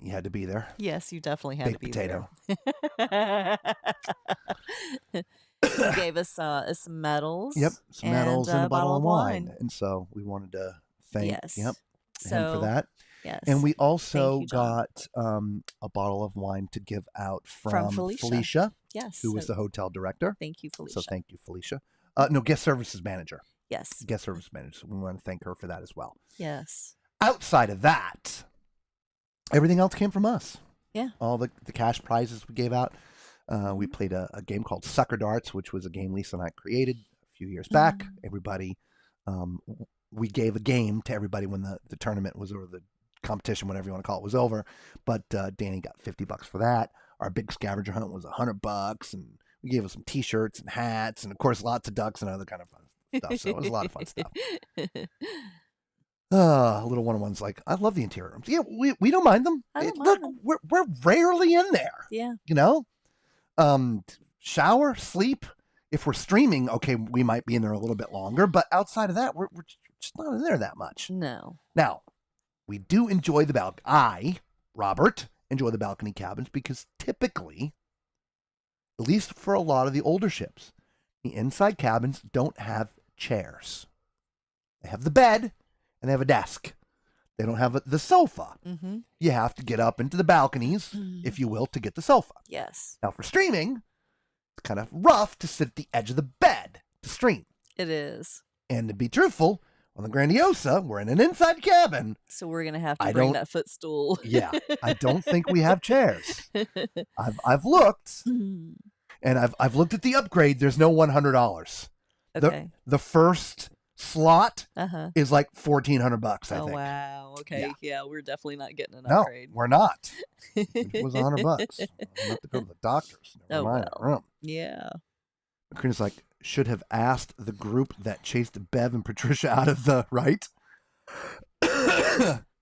You had to be there. Yes, you definitely had Big to be Potato. there. You gave us some medals. Yep, some medals and a bottle of wine. wine. And so we wanted to thank Yes. him So, for that. Yes. And we also Thank you, John. got a bottle of wine to give out from Felicia. Yes. who was the hotel director. Thank you, Felicia. So thank you, Felicia. No, guest services manager. Yes. Guest service manager. So we want to thank her for that as well. Yes. Outside of that, everything else came from us. Yeah. All the cash prizes we gave out. We played a game called Sucker Darts, which was a game Lisa and I created a few years back. Everybody, we gave a game to everybody when the tournament was over, the competition, whatever you want to call it, was over. But Danny got $50 for that. Our big scavenger hunt was $100, and we gave us some T-shirts and hats, and of course lots of ducks and other kind of fun stuff. So it was a lot of fun stuff. Little one-on-one's like, I love the interior rooms. Yeah, we don't mind them. I don't mind Look, them. we're rarely in there. Yeah. You know, shower, sleep. If we're streaming, okay, we might be in there a little bit longer. But outside of that, we're just not in there that much. No. Now, we do enjoy the balcony. I, Robert, enjoy the balcony cabins because typically, at least for a lot of the older ships, the inside cabins don't have chairs. They have the bed and they have a desk. They don't have the sofa. You have to get up into the balconies, if you will, to get the sofa. Yes. Now, for streaming, it's kind of rough to sit at the edge of the bed to stream. It is. And to be truthful, on the Grandiosa, we're in an inside cabin. So we're gonna have to bring that footstool. Yeah, I don't think we have chairs. I've looked, and I've looked at the upgrade. There's no $100. Okay. The first slot is like $1,400. I think. Oh wow. Okay. Yeah, we're definitely not getting an No, upgrade. we're not. It was $100. I'm have to go to the doctor's. Never mind. Well. Yeah. Macrina's like, should have asked the group that chased Bev and Patricia out of the right.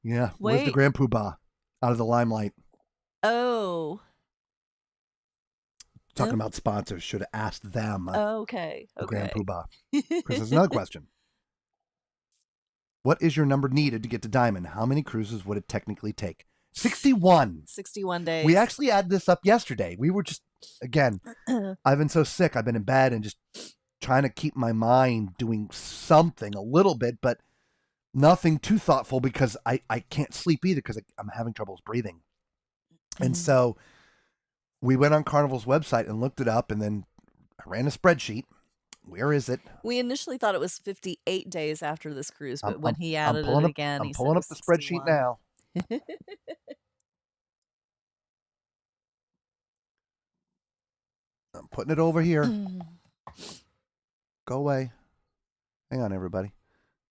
Yeah. Where's the Wait. Grand Poobah out of the limelight? Oh. Talking about sponsors, should have asked them. Okay. The Okay. Grand Poobah. Chris has another question. What is your number needed to get to Diamond? How many cruises would it technically take? 61. 61 days. We actually added this up yesterday. We were just, again, I've been so sick. I've been in bed and just trying to keep my mind doing something a little bit, but nothing too thoughtful because I can't sleep either because I'm having troubles breathing. And so we went on Carnival's website and looked it up, and then I ran a spreadsheet. Where is it? We initially thought it was 58 days after this cruise, but when he I'm added pulling it up- again, I'm he pulling said up the spreadsheet 61. now. I'm putting it over here. Go away. Hang on, everybody.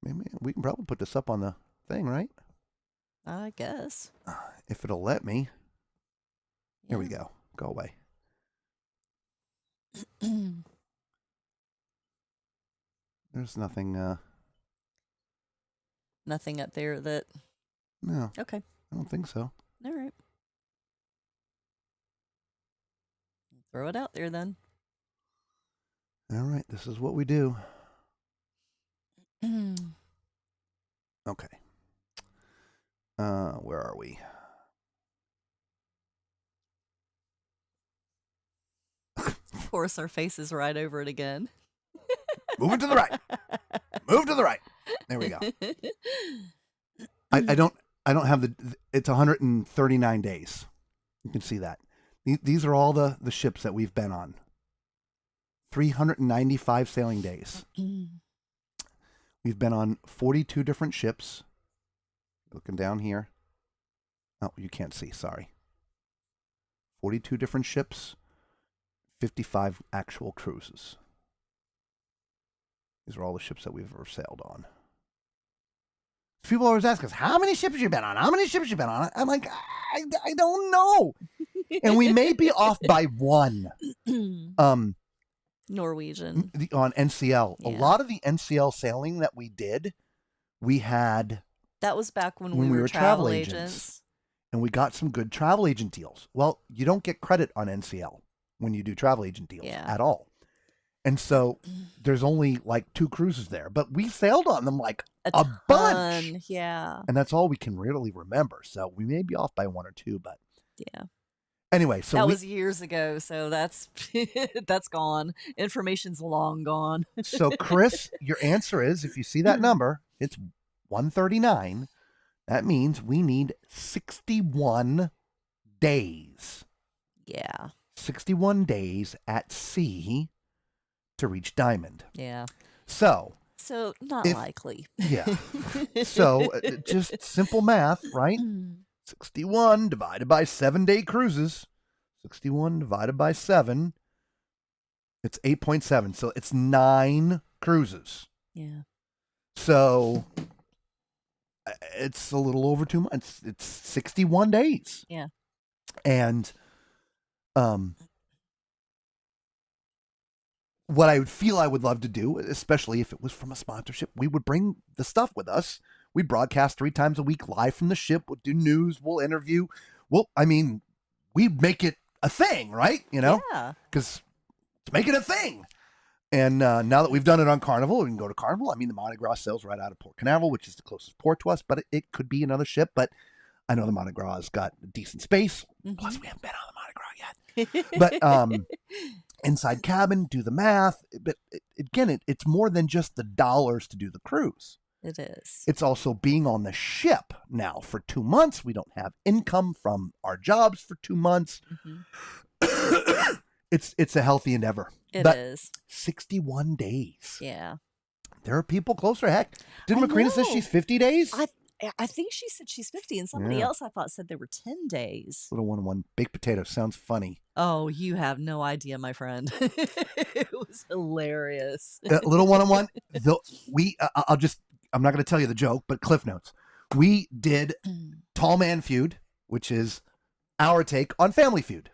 Maybe we can probably put this up on the thing, right? I guess. If it'll let me. Here we go. Go away. There's nothing. Nothing up there that. No, Okay. I don't think so. All right. Throw it out there then. All right, this is what we do. Okay. Where are we? Of course, our face is right over it again. Move it to the right. Move to the right. There we go. I don't have it's 139 days. You can see that. These are all the ships that we've been on. 395 sailing days. We've been on 42 different ships. Looking down here. Oh, you can't see, sorry. 42 different ships, 55 actual cruises. These are all the ships that we've ever sailed on. People always ask us, how many ships have you been on? How many ships have you been on? I'm like, I don't know. And we may be off by one. Norwegian. On NCL. Yeah. A lot of the NCL sailing that we did, we had... That was back when we were travel agents. And we got some good travel agent deals. Well, you don't get credit on NCL when you do travel agent deals at all. And so there's only like 2 cruises there. But we sailed on them like a bunch. Yeah. And that's all we can really remember. So we may be off by 1 or 2, but... Yeah. Anyway, so that was years ago, so that's that's gone. Information's long gone. So, Chris, your answer is, if you see that number, it's 139. That means we need 61 days. Yeah. 61 days at sea to reach Diamond. Yeah. So not likely. Yeah. So just simple math, right? 61 divided by 7-day cruises. 61 divided by 7. It's 8.7. So it's 9 cruises. Yeah. So it's a little over 2 months. It's 61 days. Yeah. And what I would love to do, especially if it was from a sponsorship, we would bring the stuff with us. We broadcast 3 times a week live from the ship. We'll do news. We'll interview. We make it a thing, right? You know? Yeah. Because to make it a thing. And now that we've done it on Carnival, we can go to Carnival. I mean, the Mardi Gras sails right out of Port Canaveral, which is the closest port to us, but it could be another ship. But I know the Mardi Gras has got decent space. Plus, we haven't been on the Mardi Gras yet. But inside cabin, do the math. But again, it's more than just the dollars to do the cruise. It is. It's also being on the ship now for 2 months. We don't have income from our jobs for 2 months. It's a healthy endeavor. It but is. 61 days. Yeah. There are people closer. Heck, didn't Macrina say she's 50 days? I think she said she's 50, and somebody else I thought said they were 10 days. Little 1-on-1 baked potato sounds funny. Oh, you have no idea, my friend. It was hilarious. Little 1-on-1. I'm not going to tell you the joke, but Cliff Notes. We did Tall Man Feud, which is our take on Family Feud.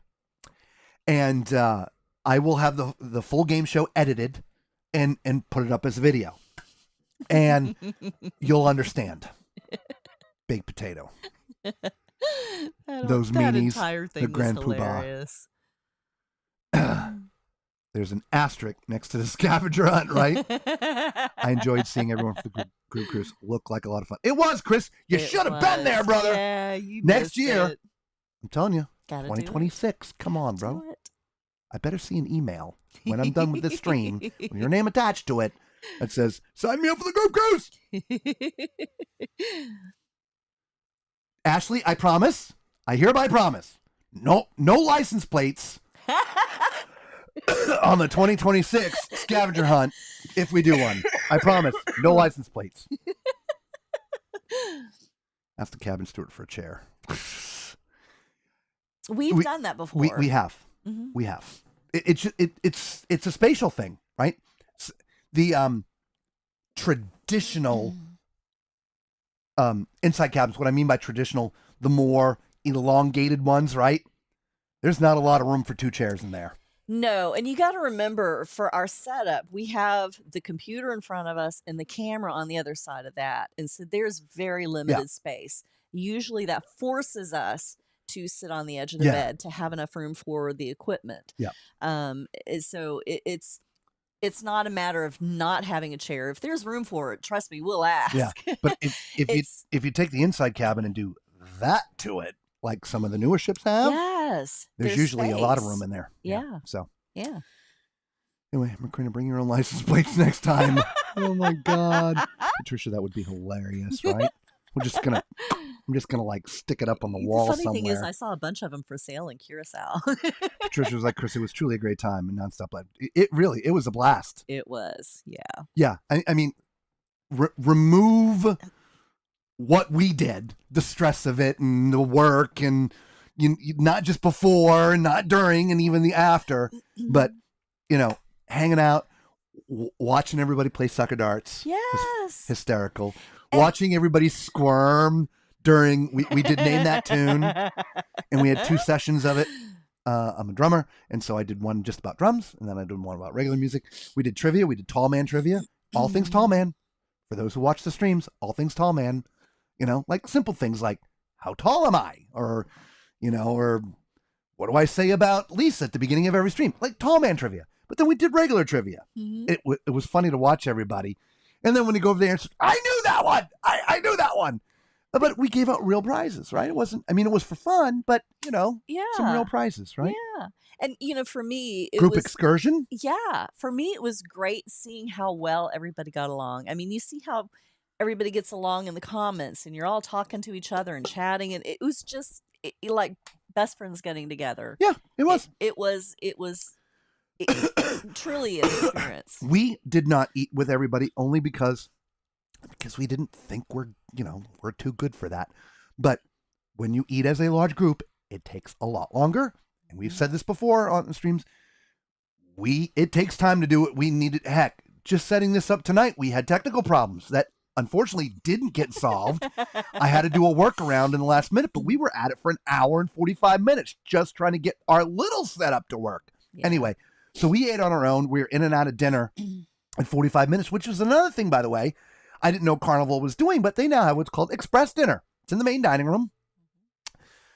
And I will have the full game show edited and put it up as a video. And you'll understand. Baked potato. Those meanies, entire thing the Grand was Poobah. hilarious. There's an asterisk next to the scavenger hunt, right? I enjoyed seeing everyone for the group cruise. Looked like a lot of fun. It was, Chris. You should have been there, brother. Yeah, you Next year, it. I'm telling you, Gotta 2026. Come on, bro. Do it. I better see an email when I'm done with this stream with your name attached to it that says, sign me up for the group cruise. Ashley, I promise. I hereby promise. No license plates on the 2026 scavenger hunt if we do one. I promise. No license plates. Ask the cabin steward for a chair. We've done that before. We have. Mm-hmm. We have. It's a spatial thing, right? The traditional inside cabins. What I mean by traditional, the more elongated ones, right? There's not a lot of room for 2 chairs in there. No, and you got to remember, for our setup, we have the computer in front of us and the camera on the other side of that. And so there's very limited space. Usually that forces us to sit on the edge of the bed, to have enough room for the equipment. Yeah. So it's not a matter of not having a chair. If there's room for it, trust me, we'll ask. Yeah. But if you take the inside cabin and do that to it, like some of the newer ships have, yes, there's usually a lot of room in there. Yeah. So yeah. Anyway, Macrina, bring your own license plates next time. Oh my God, Patricia, that would be hilarious, right? I'm just gonna like stick it up on the wall funny somewhere. thing is, I saw a bunch of them for sale in Curacao. Patricia was like, Chris, it was truly a great time and nonstop life. It was a blast. It was, yeah. Yeah, I mean, remove what we did, the stress of it and the work, and not just before and not during and even the after, but hanging out, watching everybody play sucker darts. Yes, hysterical. Watching everybody squirm during we did Name That Tune, and we had 2 sessions of it. I'm a drummer, and so I did one just about drums, and then I did one about regular music. We did trivia. We did Tall Man trivia. All things Tall Man. For those who watch the streams, all things Tall Man. Like simple things like, how tall am I? Or, or what do I say about Lisa at the beginning of every stream? Like Tall Man trivia. But then we did regular trivia. It was funny to watch everybody. And then when you go over there and say, I knew that one. I knew that one. But we gave out real prizes, right? It wasn't, it was for fun, but, some real prizes, right? Yeah. And, for me, it Group was... excursion? Yeah. For me, it was great seeing how well everybody got along. I mean, you see how everybody gets along in the comments, and you're all talking to each other and chatting, and it was just like best friends getting together. Yeah, it was. It was truly an experience. We did not eat with everybody only because we didn't think we're too good for that. But when you eat as a large group, it takes a lot longer. And we've said this before on the streams. It takes time to do it. We needed, heck, just setting this up tonight, we had technical problems that unfortunately didn't get solved. I had to do a workaround in the last minute, but we were at it for an hour and 45 minutes just trying to get our little setup to work. Yeah. Anyway, so we ate on our own. We were in and out of dinner in 45 minutes, which was another thing, by the way, I didn't know Carnival was doing, but they now have what's called Express Dinner. It's in the main dining room.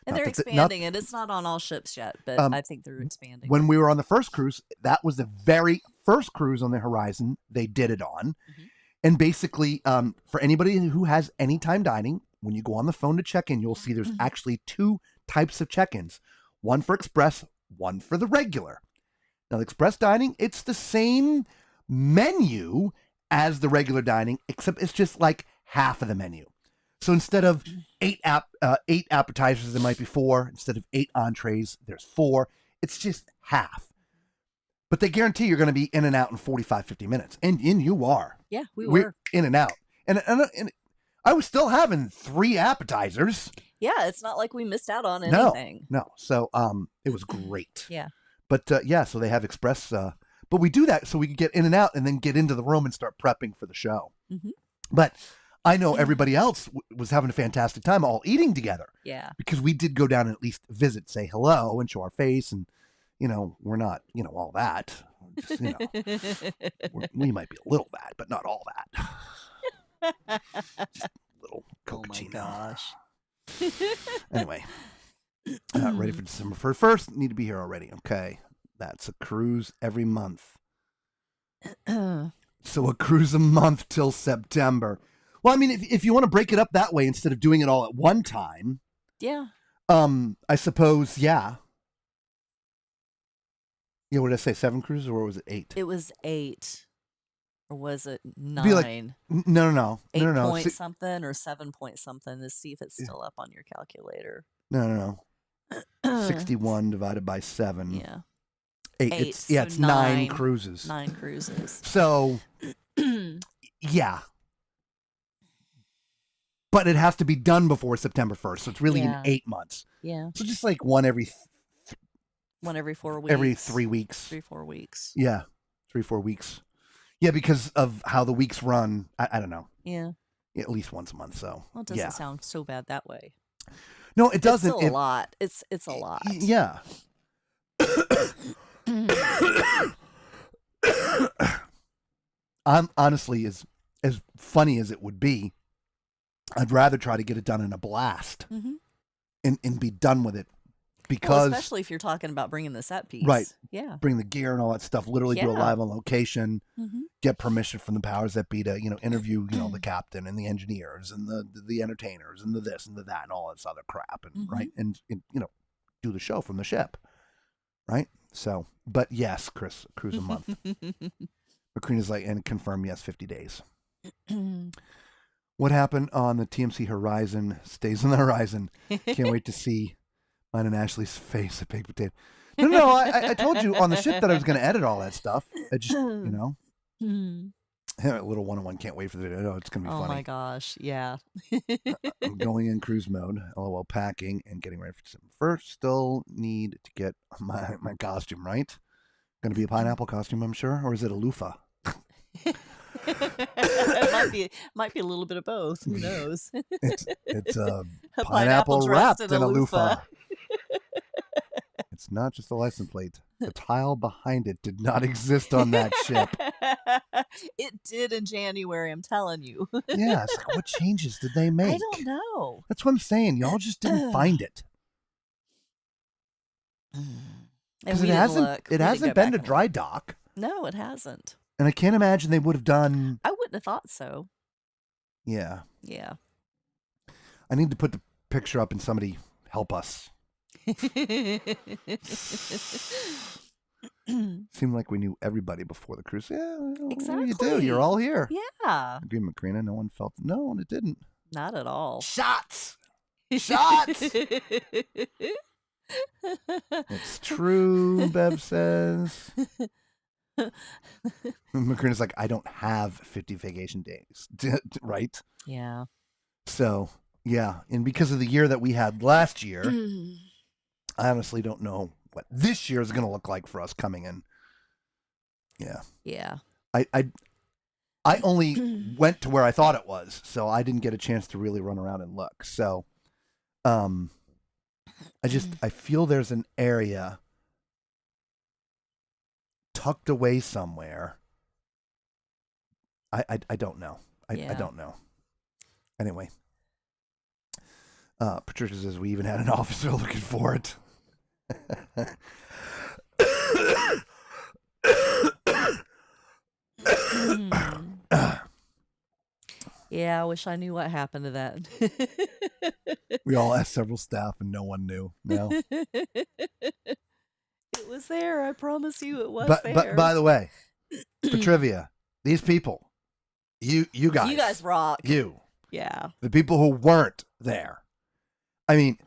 And they're expanding it. It's not on all ships yet, but I think they're expanding. When we were on the first cruise, that was the very first cruise on the horizon they did it on. Mm-hmm. And basically, for anybody who has anytime dining, when you go on the phone to check in, you'll see there's actually 2 types of check-ins. One for express, one for the regular. Now, the express dining, it's the same menu as the regular dining, except it's just like half of the menu. So instead of 8 appetizers, there might be 4. Instead of 8 entrees, there's 4. It's just half. But they guarantee you're going to be in and out in 45, 50 minutes. And you are. Yeah, we're in and out. And I was still having 3 appetizers. Yeah, it's not like we missed out on anything. No. So it was great. Yeah. But so they have express. But we do that so we can get in and out and then get into the room and start prepping for the show. Mm-hmm. But I know everybody else was having a fantastic time all eating together. Yeah. Because we did go down and at least visit, say hello and show our face. And, we're not, all that. Just, we might be a little bad, but not all that. Just a little cocaine. Oh my gosh. Anyway, ready for December 1st. Need to be here already. Okay. That's a cruise every month. So a cruise a month till September. Well, I mean, if you want to break it up that way instead of doing it all at one time. Yeah. I suppose, yeah. Yeah, what did I say? 7 cruises or was it 8? It was 8. Or was it 9? Be like, no. 8 no. point something or 7 point something to see if it's still up on your calculator. No. 61 divided by 7. Yeah. 8. It's 9 cruises. 9 cruises. So, yeah. But it has to be done before September 1st. So it's really in 8 months. Yeah. So just like one every 4 weeks. Every 3 weeks. 3-4 weeks. Yeah. 3-4 weeks. Yeah, because of how the weeks run. I don't know. Yeah. At least once a month. So, well, it doesn't sound so bad that way. No, it doesn't. It's still a lot. It's a lot. Yeah. I'm honestly, as funny as it would be, I'd rather try to get it done in a blast. Mm-hmm. and be done with it. Well, Because especially if you're talking about bringing the set piece. Right. Yeah. bring the gear and all that stuff, literally do it Yeah. live on location, Mhm. get permission from the powers that be to, interview, the captain and the engineers and the entertainers and the this and the that and all this other crap. And right. And, do the show from the ship. Right. So, but yes, Chris, cruise a month. Macrina's like, and confirm, yes, 50 days. What happened on the TMC Horizon stays on the horizon. Can't wait to see mine and Ashley's face at Baked Potato. No, I told you on the ship that I was going to edit all that stuff. I just, a little one-on-one. Can't wait for the video. It's going to be Oh funny. my gosh. Yeah. I'm going in cruise mode, LOL, packing and getting ready for December 1st. Still need to get my costume, right? Going to be a pineapple costume, I'm sure, or is it a loofah? It might be a little bit of both. Who knows? It's a A pineapple dressed wrapped in a loofah. loofah. It's not just a license plate. The tile behind it did not exist on that ship. It did in January, I'm telling you. Yeah, it's like, what changes did they make? I don't know. That's what I'm saying. Y'all just didn't find it. And Because we it didn't hasn't look. We didn't hasn't go been back to and dry look. dock. No, it hasn't. And I can't imagine they would have done. I wouldn't have thought so. Yeah. Yeah. I need to put the picture up and somebody help us. Seemed like we knew everybody before the cruise. Yeah, well, Exactly. you do. You're all here. Yeah. Agree, Macrina. No one felt. No, it didn't. Not at all. Shots. Shots. It's true, Bev says. Macrina's like, I don't have 50 vacation days, right? Yeah. So, yeah. And because of the year that we had last year, I honestly don't know what this year is going to look like for us coming in. Yeah. Yeah. I only went to where I thought it was, so I didn't get a chance to really run around and look. So, I feel there's an area tucked away somewhere. I don't know. I don't know. Anyway, Patricia says we even had an officer looking for it. Yeah, I wish I knew what happened to that. We all asked several staff and no one knew. No. It was there. I promise you it was there. But by the way, for trivia, these people, you guys. You guys rock. You. Yeah. The people who weren't there. I mean,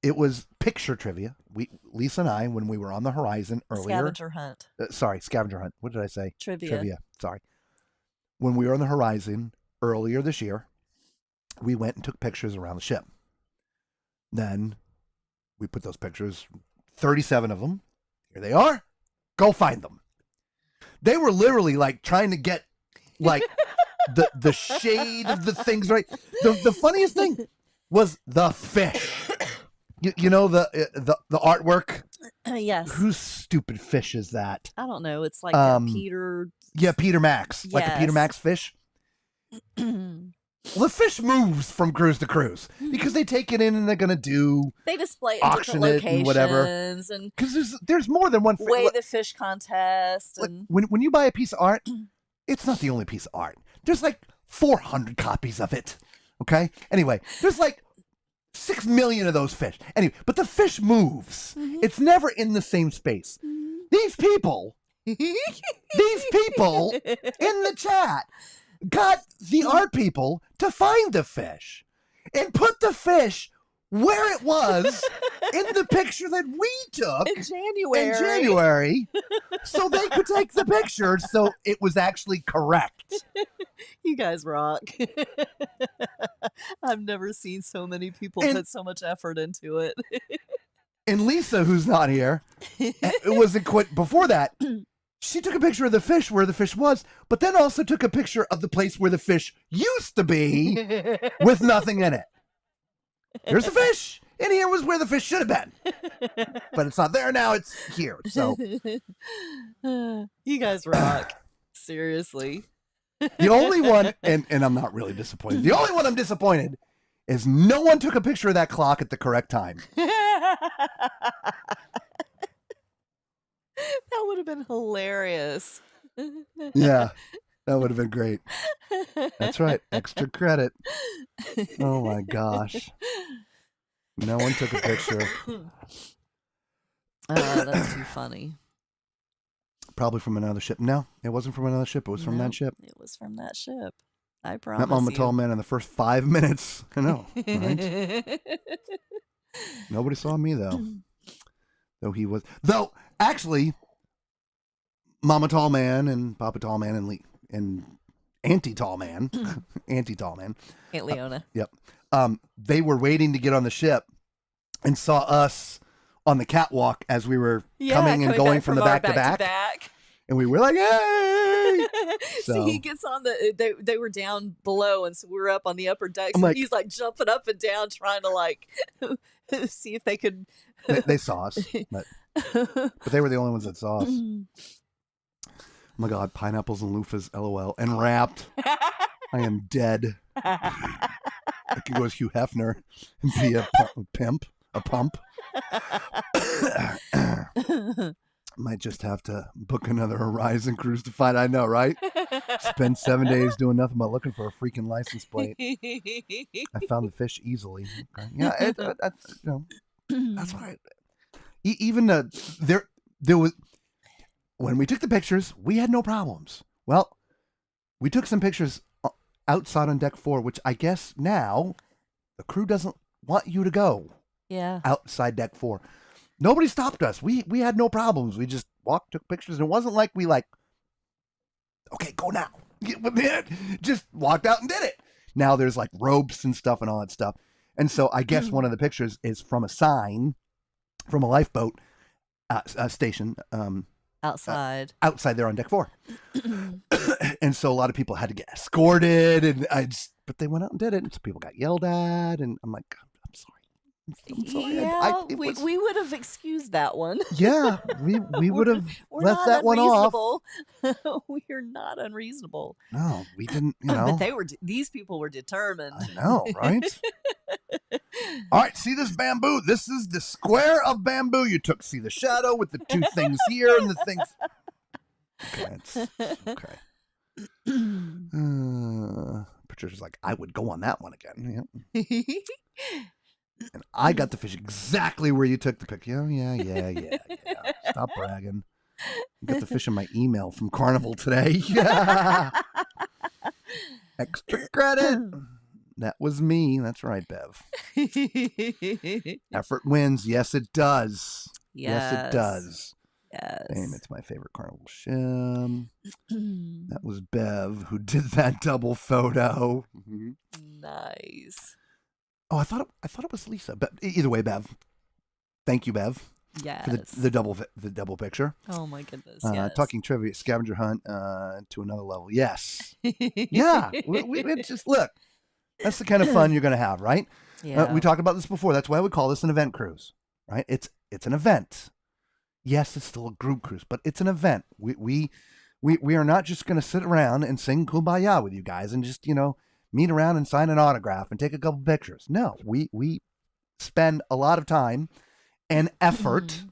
it was picture trivia. Lisa and I, when we were on the horizon earlier. Scavenger hunt. Scavenger hunt. What did I say? Trivia. Sorry. When we were on the horizon earlier this year, we went and took pictures around the ship. Then we put those pictures, 37 of them. Here they are. Go find them. They were literally like trying to get like the shade of the things right. The funniest thing was the fish. You know the artwork? Yes. Whose stupid fish is that? I don't know. It's like a Peter. Yeah, Peter Max. Like a Peter Yes. Max fish. Well, the fish moves from cruise to cruise because they take it in and they're going to do They display it in auction different it and locations whatever. and Because there's more than one fish. weigh the fish contest. Like, And when you buy a piece of art, it's not the only piece of art. There's like 400 copies of it. Okay? Anyway, there's like 6 million of those fish. Anyway, but the fish moves. It's never in the same space. These people in the chat got the art people to find the fish and put the fish where it was in the picture that we took in January. in January so they could take the picture so it was actually correct. You guys rock. I've never seen so many people And- put so much effort into it. And Lisa, who's not here, it wasn't quite before that. She took a picture of the fish where the fish was, but then also took a picture of the place where the fish used to be with nothing in it. Here's the fish, and here was where the fish should have been. But it's not there now, it's here. So You guys rock. Seriously. the only one, and I'm not really disappointed, the only one I'm disappointed is no one took a picture of that clock at the correct time. That would have been hilarious. Yeah, that would have been great. That's right. Extra credit. Oh my gosh. No one took a picture. Oh, that's too funny. Probably from another ship. No, it wasn't from another ship. It was from that ship. It was from that ship. I promise That Mama you. Tall Man in the first 5 minutes. I know, right? Nobody saw me, though. Though, actually, Mama Tall Man and Papa Tall Man and Auntie Tall Man, Auntie Tall Man. Aunt Leona. Yep. They were waiting to get on the ship and saw us on the catwalk as we were coming and going from the back to back. And we were like, hey! So he gets on they were down below, and so we were up on the upper deck. So he's like jumping up and down, trying to like see if they could. They saw us, but they were the only ones that saw us. Oh my God, pineapples and loofahs, LOL, and wrapped. I am dead. I could go as Hugh Hefner and be a pimp, a pump. Might just have to book another Horizon cruise to find. I know, right? Spend 7 days doing nothing but looking for a freaking license plate. I found the fish easily. Okay. Yeah, that's right. Even there was when we took the pictures, we had no problems. Well, we took some pictures outside on deck 4, which I guess now the crew doesn't want you to go. Yeah. Outside deck 4. Nobody stopped us. We had no problems. We just walked, took pictures, and it wasn't like we okay, go now. Just walked out and did it. Now there's like ropes and stuff and all that stuff. And so I guess one of the pictures is from a sign from a lifeboat station. Outside. Outside there on deck 4. And so a lot of people had to get escorted, but they went out and did it. And so people got yelled at, and I'm like, I'm sorry. Yeah, we would have excused that one. Yeah, we would have left that one off. We are not unreasonable. No, we didn't, But these people were determined. I know, right? All right, see this bamboo? This is the square of bamboo you took. See the shadow with the 2 things here and the things. Okay. Patricia's like, I would go on that one again. Yep. And I got the fish exactly where you took the picture. Yeah. Stop bragging. I got the fish in my email from Carnival today. Extra credit. That was me. That's right, Bev. Effort wins. Yes, it does. Yes, it does. Yes. And it's my favorite Carnival shim. That was Bev who did that double photo. Nice. Oh, I thought it was Lisa. But either way, Bev. Thank you, Bev. Yes. For the double picture. Oh my goodness. Yes. Talking trivia, scavenger hunt to another level. Yes. Yeah. We just look. That's the kind of fun you're going to have, right? Yeah. We talked about this before. That's why we call this an event cruise, right? It's an event. Yes, it's still a group cruise, but it's an event. We are not just going to sit around and sing Kumbaya with you guys and just meet around and sign an autograph and take a couple pictures. No, we spend a lot of time and effort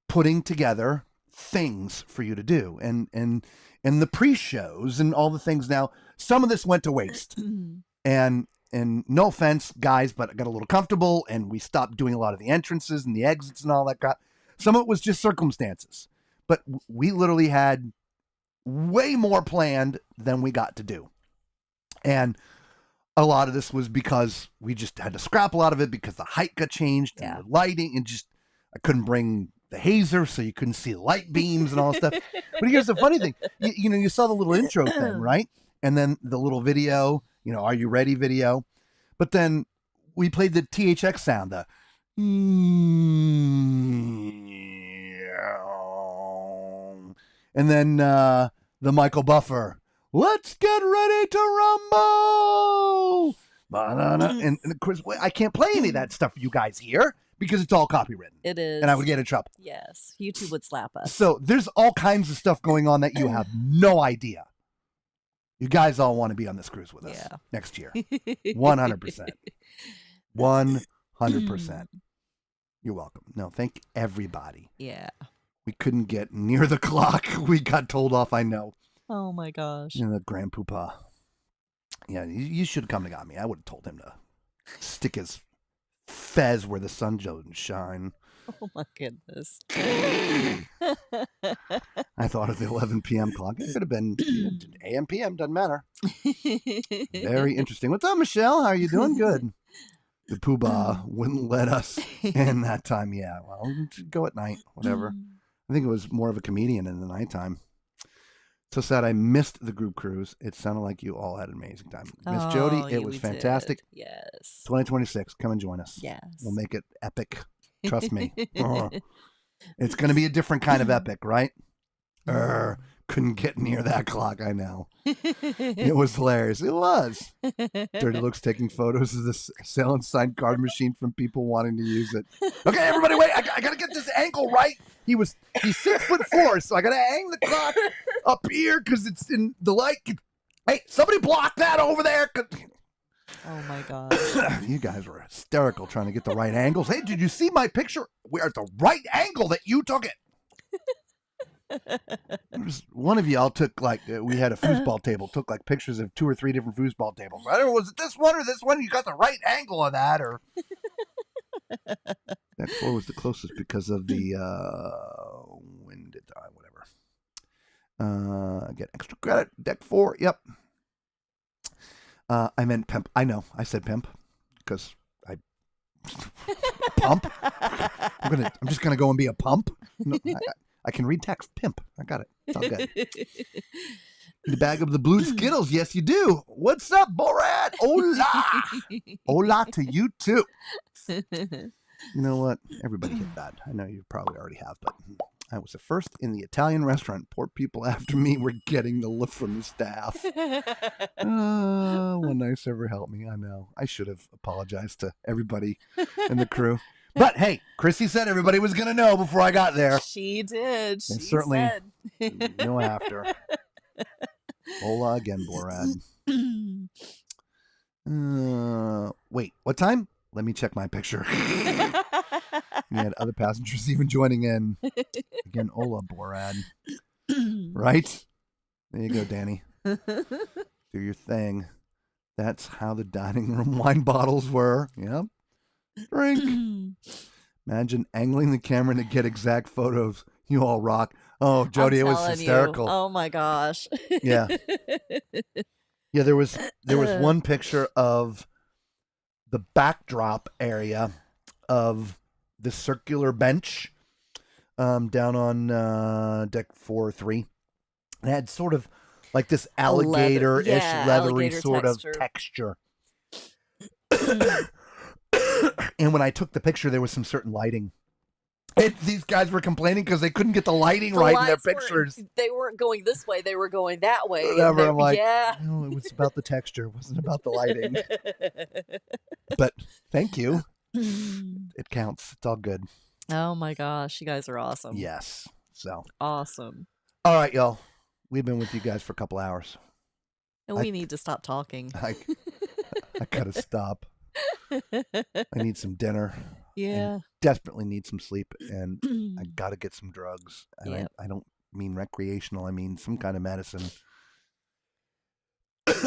putting together things for you to do and the pre-shows and all the things. Now, some of this went to waste. And no offense, guys, but I got a little comfortable and we stopped doing a lot of the entrances and the exits and all that crap. Some of it was just circumstances, but we literally had way more planned than we got to do. And a lot of this was because we just had to scrap a lot of it because the height got changed and the lighting and I couldn't bring the hazer, so you couldn't see the light beams and all that stuff. But here's the funny thing. You saw the little intro thing, right? And then the little video, are you ready video? But then we played the THX sound, and then the Michael Buffer. Let's get ready to rumble! And of course, I can't play any of that stuff for you guys here because it's all copywritten. It is. And I would get in trouble. Yes. YouTube would slap us. So there's all kinds of stuff going on that you have no idea. You guys all want to be on this cruise with us Yeah. next year. 100%. 100%. You're welcome. No, thank everybody. Yeah. We couldn't get near the clock. We got told off, I know. Oh my gosh. You know, the Grand Poopah. Yeah, you should have come and got me. I would have told him to stick his fez where the sun doesn't shine. Oh my goodness. I thought of the 11 p.m. clock. It could have been AM, PM, doesn't matter. Very interesting. What's up, Michelle? How are you doing? Good. The Poobah wouldn't let us in that time. Yeah, well, go at night, whatever. I think it was more of a comedian in the nighttime. So sad I missed the group cruise. It sounded like you all had an amazing time. Miss Jody, it was fantastic. Did. Yes. 2026, come and join us. Yes. We'll make it epic. Trust me. It's going to be a different kind of epic, right? Couldn't get near that clock, I know. It was hilarious. It was. Dirty Looks taking photos of this sale and sign card machine from people wanting to use it. Okay, everybody, wait. I got to get this angle right. He's 6'4", so I got to hang the clock up here because it's in the light. Hey, somebody block that over there. Oh my gosh. You guys were hysterical trying to get the right angles. Hey, did you see my picture? We're at the right angle that you took it. One of y'all took we had a foosball table, took pictures of 2 or 3 different foosball tables. I don't know, was it this one or this one? You got the right angle of that, or deck 4 was the closest because of the wind. Whatever. Get extra credit. Deck 4. Yep. I meant pimp. I know. I said pimp because I pump. I'm just gonna go and be a pump. No, I can read text. Pimp. I got it. It's all good. The bag of the blue Skittles. Yes, you do. What's up, Borat? Hola. Hola to you, too. You know what? Everybody hit that. I know you probably already have, but I was the first in the Italian restaurant. Poor people after me were getting the look from the staff. One nice ever helped me. I know. I should have apologized to everybody in the crew. But hey, Chrissy said everybody was going to know before I got there. She did. And certainly no after. Hola again, Borat. Wait, what time? Let me check my picture. We had other passengers even joining in. Again, hola, Borat. Right? There you go, Danny. Do your thing. That's how the dining room wine bottles were. Yep. Drink. Imagine angling the camera to get exact photos. You all rock. Oh, Jody, it was hysterical. Oh my gosh. Yeah. Yeah, there was one picture of the backdrop area of the circular bench down on deck 4 or 3. It had sort of like this alligator-ish, leathery alligator sort of texture. And when I took the picture, there was some certain lighting. These guys were complaining because they couldn't get the lighting right in their pictures. They weren't going this way. They were going that way. Whatever. I'm like, yeah. No, it was about the texture. It wasn't about the lighting. But thank you. It counts. It's all good. Oh my gosh. You guys are awesome. Yes. So. Awesome. All right, y'all. We've been with you guys for a couple hours. And we need to stop talking. I gotta stop. I need some dinner. Yeah. I desperately need some sleep, and I gotta get some drugs. And I don't mean recreational. I mean some kind of medicine.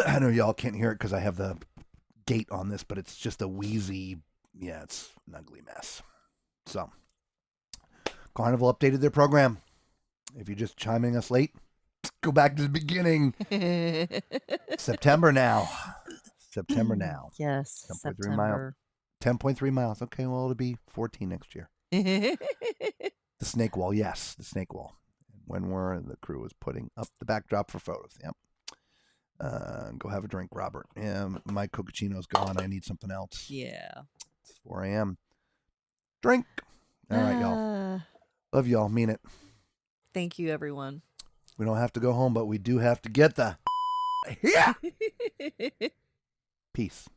I know y'all can't hear it because I have the gate on this, but it's just a wheezy. Yeah, it's an ugly mess. So, Carnival updated their program. If you're just chiming us late, go back to the beginning. September now. Yes. 10.3 miles. 10.3 miles. Okay, well, it'll be 14 next year. The snake wall. Yes, the snake wall. When the crew was putting up the backdrop for photos. Yep. Go have a drink, Robert. Yeah, my Cocachino's gone. I need something else. Yeah. It's 4 a.m. Drink. All right, y'all. Love y'all. Mean it. Thank you, everyone. We don't have to go home, but we do have to get the... Yeah! Peace.